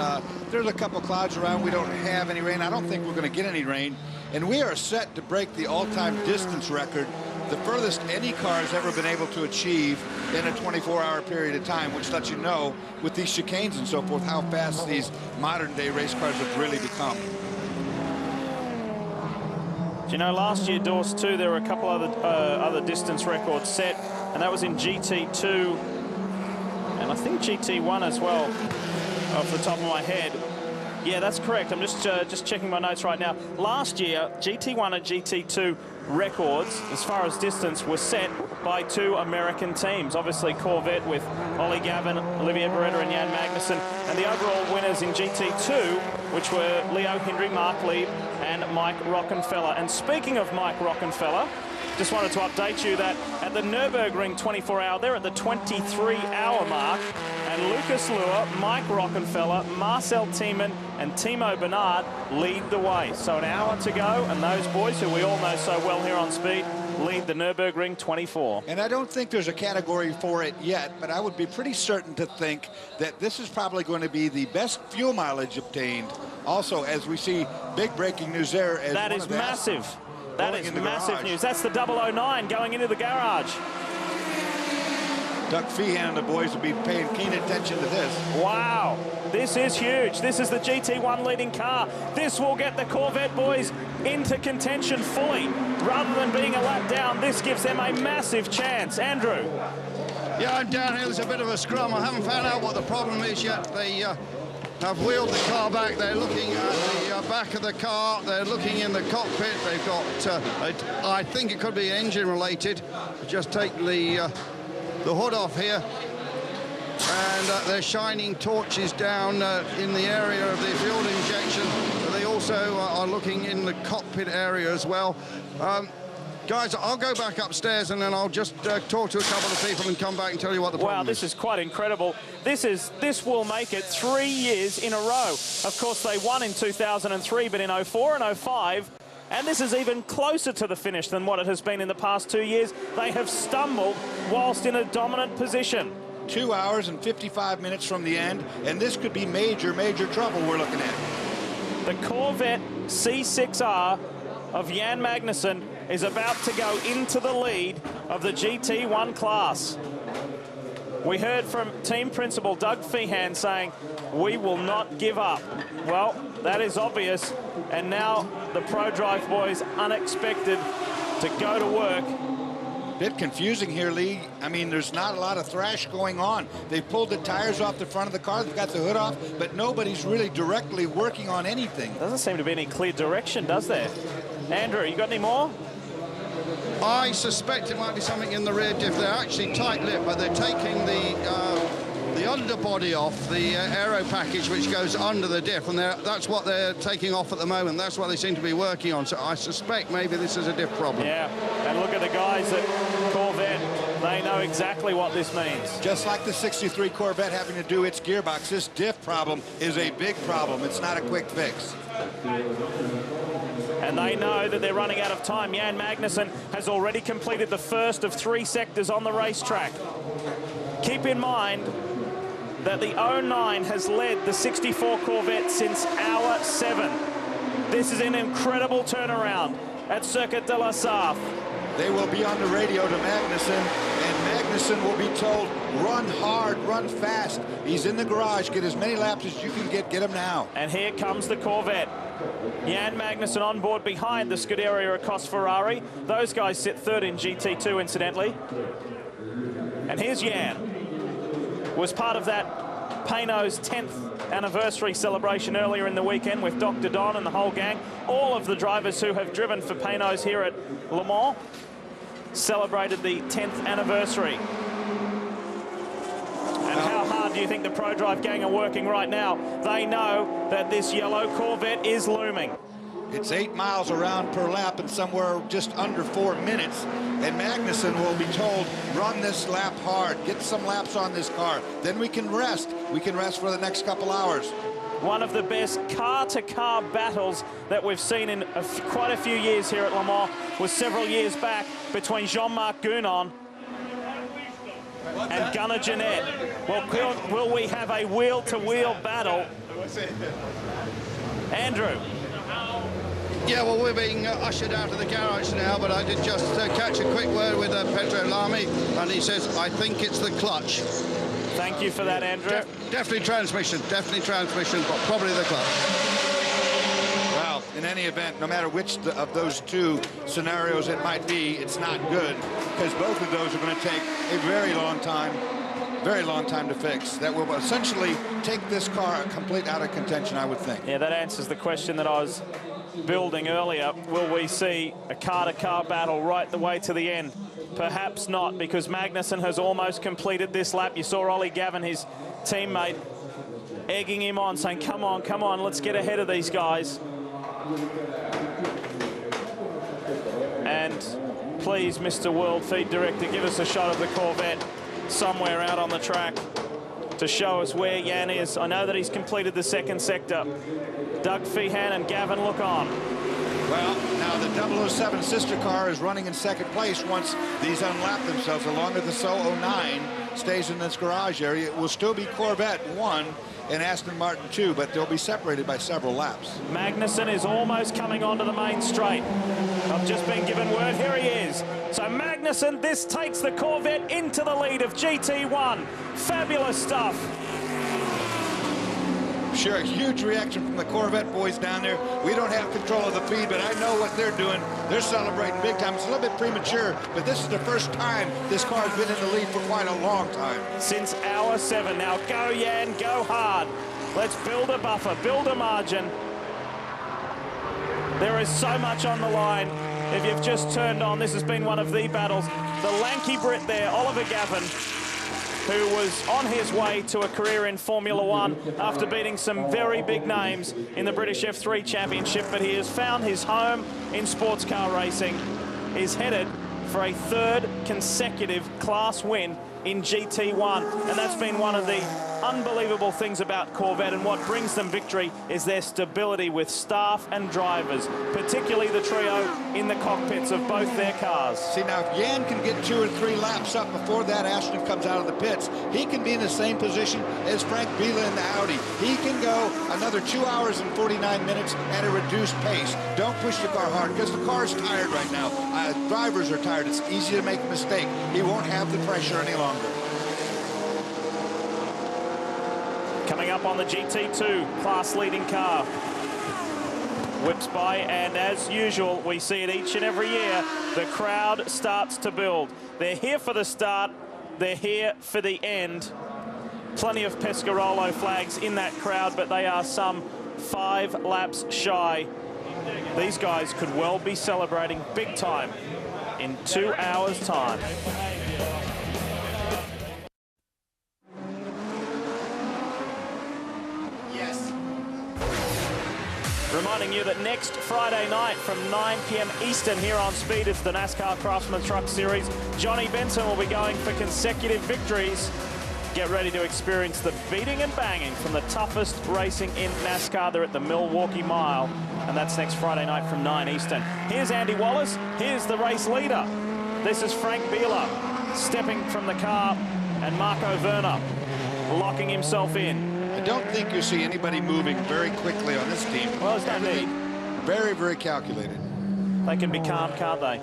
there's a couple clouds around. We don't have any rain. I don't think we're going to get any rain, and we are set to break the all-time distance record, the furthest any car has ever been able to achieve in a 24-hour period of time, which lets you know, with these chicanes and so forth, how fast these modern-day race cars have really become. You know, last year, Dorse, too, there were a couple other distance records set, and that was in GT2, and I think GT1 as well, off the top of my head. Yeah, that's correct. I'm just checking my notes right now. Last year, GT1 and GT2 records, as far as distance, were set by 2 American teams. Obviously, Corvette with Ollie Gavin, Olivier Beretta, and Jan Magnussen, and the overall winners in GT2, which were Leo Hendry, Mark Lieb, and Mike Rockenfeller. And speaking of Mike Rockenfeller, just wanted to update you that at the Nürburgring 24-hour, they're at the 23-hour mark, and Lucas Luhr, Mike Rockenfeller, Marcel Thiemann, and Timo Bernard lead the way. So an hour to go, and those boys, who we all know so well here on Speed, lead the Nürburgring 24. And I don't think there's a category for it yet, but I would be pretty certain to think that this is probably going to be the best fuel mileage obtained. Also, as we see big breaking news there. As that is massive. That is massive news. That's the 009 going into the garage. Doug Feehan and the boys will be paying keen attention to this. Wow, this is huge. This is the GT1 leading car. This will get the Corvette boys into contention fully. rather than being a lap down, this gives them a massive chance. Andrew. Yeah, I'm down here. There's a bit of a scrum. I haven't found out what the problem is yet. They have wheeled the car back. They're looking at the back of the car. They're looking in the cockpit. They've got, I think it could be engine related. Just take the hood off here. And they're shining torches down in the area of the fuel injection. But they also are looking in the cockpit area as well. Guys, I'll go back upstairs and then I'll just talk to a couple of people and come back and tell you what the problem is. Wow, this is quite incredible. This will make it 3 years in a row. Of course, they won in 2003, but in 04 and 05, and this is even closer to the finish than what it has been in the past 2 years. They have stumbled whilst in a dominant position. 2 hours and 55 minutes from the end, and this could be major, major trouble we're looking at. The Corvette C6R of Jan Magnussen is about to go into the lead of the GT1 class. We heard from team principal Doug Feehan saying, we will not give up. Well, that is obvious, and now the ProDrive boys unexpected to go to work. Bit confusing here, Lee. I mean, there's not a lot of thrash going on. They've pulled the tires off the front of the car, they've got the hood off, but nobody's really directly working on anything. Doesn't seem to be any clear direction, does there? Andrew, you got any more? I suspect it might be something in the rear diff. They're actually tight-lipped, but they're taking the underbody off, the aero package which goes under the diff, and that's what they're taking off at the moment. That's what they seem to be working on. So I suspect maybe this is a diff problem. Yeah, and look at the guys at Corvette. They know exactly what this means. Just like the 63 Corvette having to do its gearbox, this diff problem is a big problem. It's not a quick fix. And they know that they're running out of time. Jan Magnussen has already completed the first of 3 sectors on the racetrack. Keep in mind that the 09 has led the 64 Corvette since hour 7. This is an incredible turnaround at Circuit de la Sarthe. They will be on the radio to Magnussen, and Magnussen will be told, run hard, run fast. He's in the garage. Get as many laps as you can get him now. And here comes the Corvette. Jan Magnussen on board behind the Scuderia Acoste Ferrari. Those guys sit third in GT2, incidentally. And here's Jan. Was part of that Peugeot's 10th anniversary celebration earlier in the weekend with Dr. Don and the whole gang. All of the drivers who have driven for Peugeot's here at Le Mans celebrated the 10th anniversary. And how hard do you think the ProDrive gang are working right now? They know that this yellow Corvette is looming. It's 8 miles around per lap and somewhere just under 4 minutes. And Magnussen will be told, run this lap hard, get some laps on this car. Then we can rest. We can rest for the next couple hours. One of the best car-to-car battles that we've seen in quite a few years here at Le Mans was several years back between Jean-Marc Gounon and Gunnar Jeanette. Well, will we have a wheel-to-wheel battle? Andrew. Yeah, well, we're being ushered out of the garage now, but I did just catch a quick word with Pedro Lamy, and he says, I think it's the clutch. Thank you for that, Andrew. Definitely transmission, but probably the clutch. Well, in any event, no matter which of those two scenarios it might be, it's not good, because both of those are going to take a very long time to fix. That will essentially take this car complete out of contention, I would think. Yeah, that answers the question that I was building earlier. Will we see a car-to-car battle right the way to the end? Perhaps not, because Magnussen has almost completed this lap. You saw Ollie Gavin, his teammate, egging him on, saying, come on, let's get ahead of these guys. And please, Mr. World Feed Director, give us a shot of the Corvette somewhere out on the track to show us where Jan is. I know that he's completed the second sector. Doug Feehan and Gavin look on. Well, now the 007 sister car is running in second place once these unlap themselves. Along with the So 09 stays in this garage area. It will still be Corvette 1 and Aston Martin 2, but they'll be separated by several laps. Magnussen is almost coming onto the main straight. I've just been given word. Here he is. So Magnussen, this takes the Corvette into the lead of GT1. Fabulous stuff. I'm sure a huge reaction from the Corvette boys down there. We don't have control of the feed, but I know what they're doing. They're celebrating big time. It's a little bit premature, but this is the first time this car has been in the lead for quite a long time. Since hour 7. Now go, Jan, go hard. Let's build a buffer, build a margin. There is so much on the line. If you've just turned on, this has been one of the battles. The lanky Brit there, Oliver Gavin, who was on his way to a career in Formula One after beating some very big names in the British F3 Championship, but he has found his home in sports car racing, is headed for a 3rd consecutive class win in GT1, and that's been one of the unbelievable things about Corvette, and what brings them victory is their stability with staff and drivers, particularly the trio in the cockpits of both their cars. See, now if Jan can get 2 or 3 laps up before that Aston comes out of the pits, he can be in the same position as Frank Biela in the Audi. He can go another 2 hours and 49 minutes at a reduced pace. Don't push the car hard, because the car is tired right now. Drivers are tired. It's easy to make a mistake. He won't have the pressure any longer. Coming up on the GT2 class-leading car. Whips by, and as usual, we see it each and every year, the crowd starts to build. They're here for the start, they're here for the end. Plenty of Pescarolo flags in that crowd, but they are some 5 laps shy. These guys could well be celebrating big time in 2 hours' time. Reminding you that next Friday night from 9 p.m. Eastern here on Speed, it's the NASCAR Craftsman Truck Series. Johnny Benson will be going for consecutive victories. Get ready to experience the beating and banging from the toughest racing in NASCAR. They're at the Milwaukee Mile, and that's next Friday night from 9 Eastern. Here's Andy Wallace. Here's the race leader. This is Frank Biela stepping from the car, and Marco Werner locking himself in. I don't think you see anybody moving very quickly on this team. Well, it's no need. Very, very calculated. They can be calm, can't they?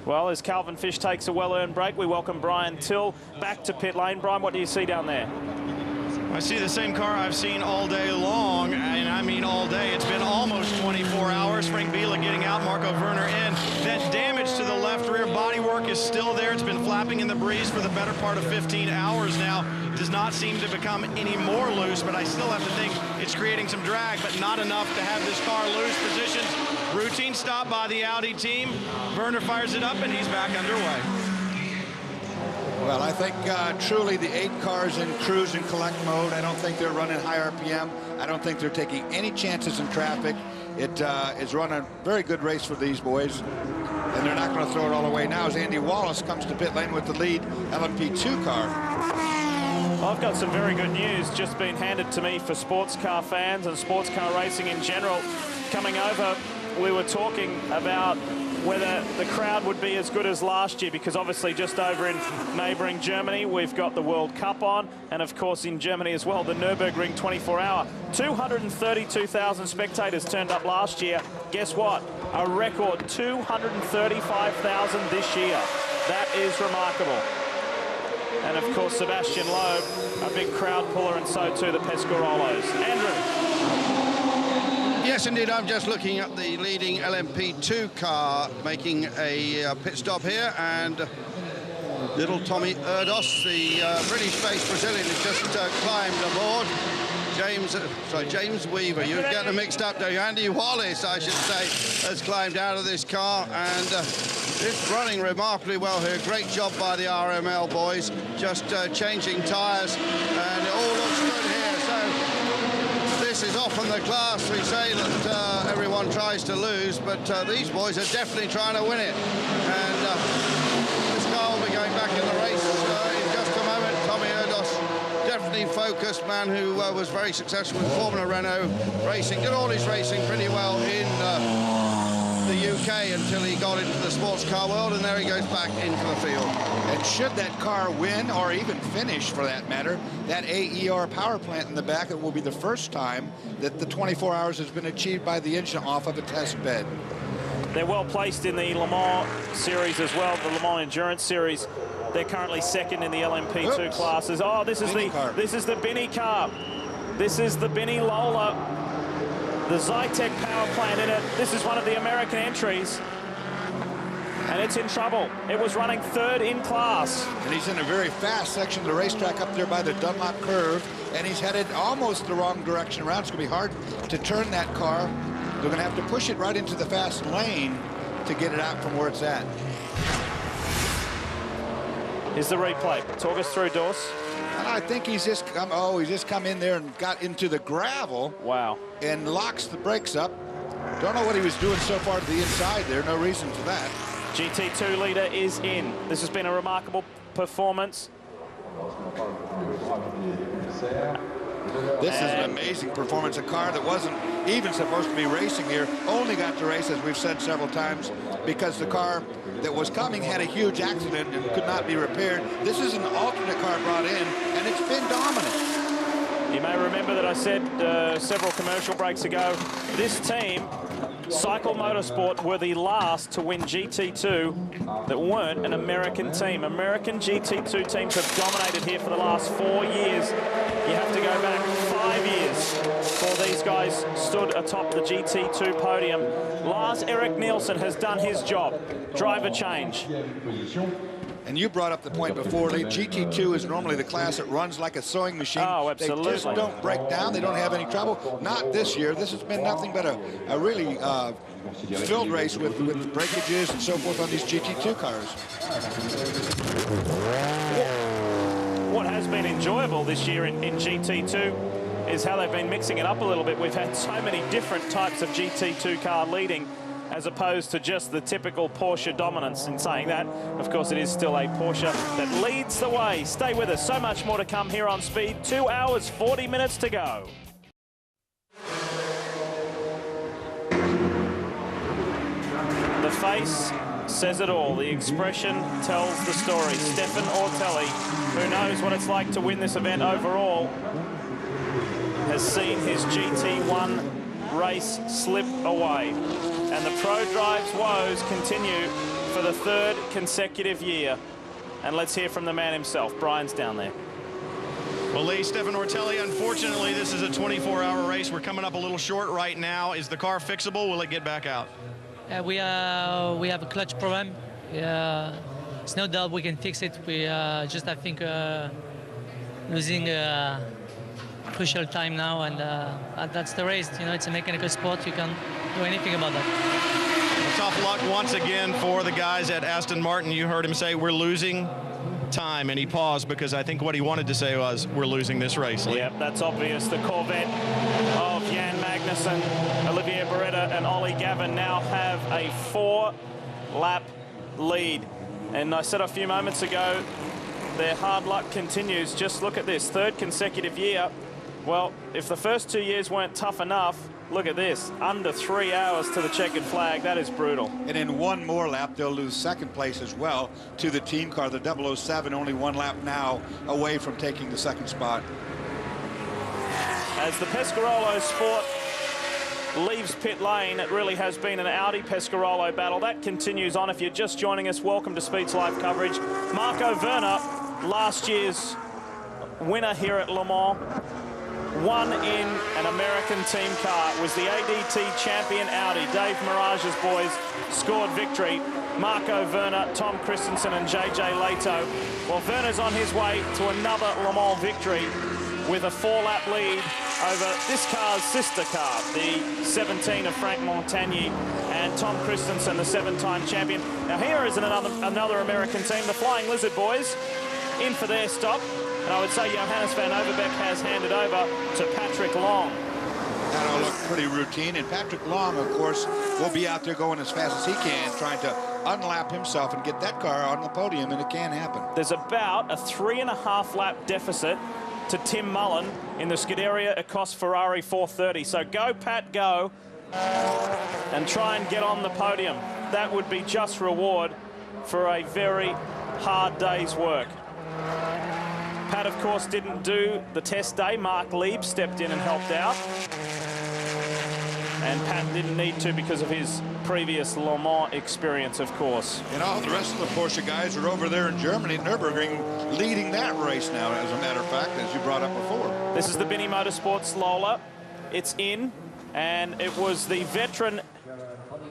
Well, as Calvin Fish takes a well-earned break, we welcome Brian Till back to pit lane. Brian, what do you see down there? I see the same car I've seen all day long, and I mean all day. It's been almost 24 hours. Frank Biela getting out, Marco Werner in. That damage to the left rear bodywork is still there. It's been flapping in the breeze for the better part of 15 hours now. It does not seem to become any more loose, but I still have to think it's creating some drag, but not enough to have this car lose positions. Routine stop by the Audi team. Werner fires it up, and he's back underway. Well, I think truly the 8 cars in cruise and collect mode. I don't think they're running high RPM. I don't think they're taking any chances in traffic. It is run a very good race for these boys, and they're not going to throw it all away now as Andy Wallace comes to pit lane with the lead LMP2 car. I've got some very good news just been handed to me for sports car fans and sports car racing in general. Coming over, we were talking about whether the crowd would be as good as last year, because obviously just over in neighbouring Germany we've got the World Cup on, and of course in Germany as well the Nürburgring 24-hour. 232,000 spectators turned up last year. Guess what? A record 235,000 this year. That is remarkable. And of course Sebastian Loeb, a big crowd puller, and so too the Pescarolos. Andrew. Yes, indeed. I'm just looking at the leading LMP2 car making a pit stop here, and little Tommy Erdos, the British-based Brazilian, has just climbed aboard. James Weaver. You're getting mixed up, don't you? Andy Wallace, I should say, has climbed out of this car, and it's running remarkably well here. Great job by the RML boys, just changing tyres, and it all looks good here. So this is often the class we say that everyone tries to lose, but these boys are definitely trying to win it. And this car will be going back in the race in just a moment. Tommy Erdos, definitely focused man who was very successful with Formula Renault racing, did all his racing pretty well in the UK until he got into the sports car world, and there he goes back into the field. And should that car win, or even finish for that matter, that AER power plant in the back, it will be the first time that the 24 hours has been achieved by the engine off of a test bed. They're well placed in the Le Mans series as well, the Le Mans Endurance Series. They're currently second in the LMP2 classes. Oh, this is the Binny car. This is the Binny Lola. The Zytec power plant in it. This is one of the American entries. And it's in trouble. It was running third in class. And he's in a very fast section of the racetrack up there by the Dunlop curve, and he's headed almost the wrong direction around. It's going to be hard to turn that car. They're going to have to push it right into the fast lane to get it out from where it's at. Here's the replay. Talk us through, Dorse. And I think he's just come in there and got into the gravel. Wow. And locks the brakes up. Don't know what he was doing so far to the inside there. No reason for that. GT2 leader is in. This has been a remarkable performance. This is an amazing performance. A car that wasn't even supposed to be racing here only got to race, as we've said several times, because the car that was coming had a huge accident and could not be repaired. This is an alternate car brought in, and it's been dominant. You may remember that I said several commercial breaks ago, this team, Cycle Motorsport, were the last to win GT2 that weren't an American team. American GT2 teams have dominated here for the last 4 years. You have to go back 5 years before these guys stood atop the GT2 podium. Lars-Erik Nielsen has done his job. Driver change. And you brought up the point before, Lee. GT2 is normally the class that runs like a sewing machine. Oh, absolutely. They just don't break down. They don't have any trouble. Not this year. This has been nothing but a really filled race with breakages and so forth on these GT2 cars. What has been enjoyable this year in GT2 is how they've been mixing it up a little bit. We've had so many different types of GT2 car leading, as opposed to just the typical Porsche dominance. In saying that, of course, it is still a Porsche that leads the way. Stay with us. So much more to come here on Speed. 2 hours, 40 minutes to go. The face says it all. The expression tells the story. Stefan Ortelli, who knows what it's like to win this event overall, has seen his GT1 race slip away. And the Pro Drive's woes continue for the 3rd consecutive year. And let's hear from the man himself. Brian's down there. Well, Lee, Stefan Ortelli, unfortunately, this is a 24-hour race. We're coming up a little short right now. Is the car fixable? Will it get back out? We have a clutch problem. It's no doubt we can fix it. We just, I think, losing crucial time now, and that's the race. You know, it's a mechanical sport. You can't do anything about that. Well, tough luck once again for the guys at Aston Martin. You heard him say we're losing time, and he paused because I think what he wanted to say was we're losing this race. Yep, that's obvious. The Corvette of Jan Magnussen, Olivier Beretta, and Ollie Gavin now have a 4-lap lead. And I said a few moments ago, their hard luck continues. Just look at this, 3rd consecutive year. Well, if the first 2 years weren't tough enough, look at this, under 3 hours to the checkered flag. That is brutal. And in one more lap, they'll lose 2nd place as well to the team car, the 007, only 1 lap now away from taking the 2nd spot. As the Pescarolo Sport leaves pit lane, it really has been an Audi Pescarolo battle. That continues on. If you're just joining us, welcome to Speed's live coverage. Marco Werner, last year's winner here at Le Mans, won in an American team car. It was the ADT champion Audi. Dave Mirage's boys scored victory. Marco Werner, Tom Christensen and JJ Leto. Well, Werner's on his way to another Le Mans victory with a 4-lap lead over this car's sister car, the 17 of Frank Montagny and Tom Christensen, the 7-time champion. Now here is another American team, the Flying Lizard boys, in for their stop. And I would say Johannes van Overbeek has handed over to Patrick Long. That'll look pretty routine. And Patrick Long, of course, will be out there going as fast as he can, trying to unlap himself and get that car on the podium, and it can happen. There's about a 3.5-lap deficit to Tim Mullen in the Scuderia Ecos Ferrari 430. So go, Pat, go, and try and get on the podium. That would be just reward for a very hard day's work. Pat, of course, didn't do the test day. Mark Lieb stepped in and helped out. And Pat didn't need to because of his previous Le Mans experience, of course. And all the rest of the Porsche guys are over there in Germany, Nürburgring, leading that race now, as a matter of fact, as you brought up before. This is the Binny Motorsports Lola. It's in, and it was the veteran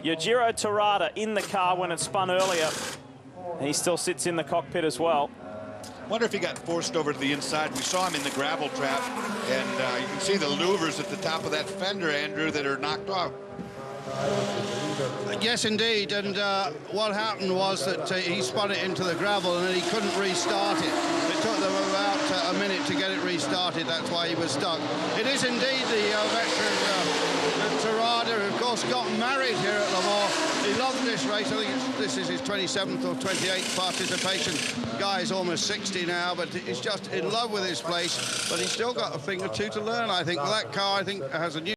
Yujiro Terada in the car when it spun earlier. He still sits in the cockpit as well. Wonder if he got forced over to the inside. We saw him in the gravel trap, and you can see the louvers at the top of that fender, Andrew, that are knocked off. Yes, indeed. And what happened was that he spun it into the gravel and then he couldn't restart it. It took them about a minute to get it restarted. That's why he was stuck. It is indeed the veteran Terada, who of course got married here at Le Mans. He loved this race. I think this is his 27th or 28th participation. The guy is almost 60 now, but he's just in love with his place. But he's still got a thing or two to learn, I think. That car, I think, has a new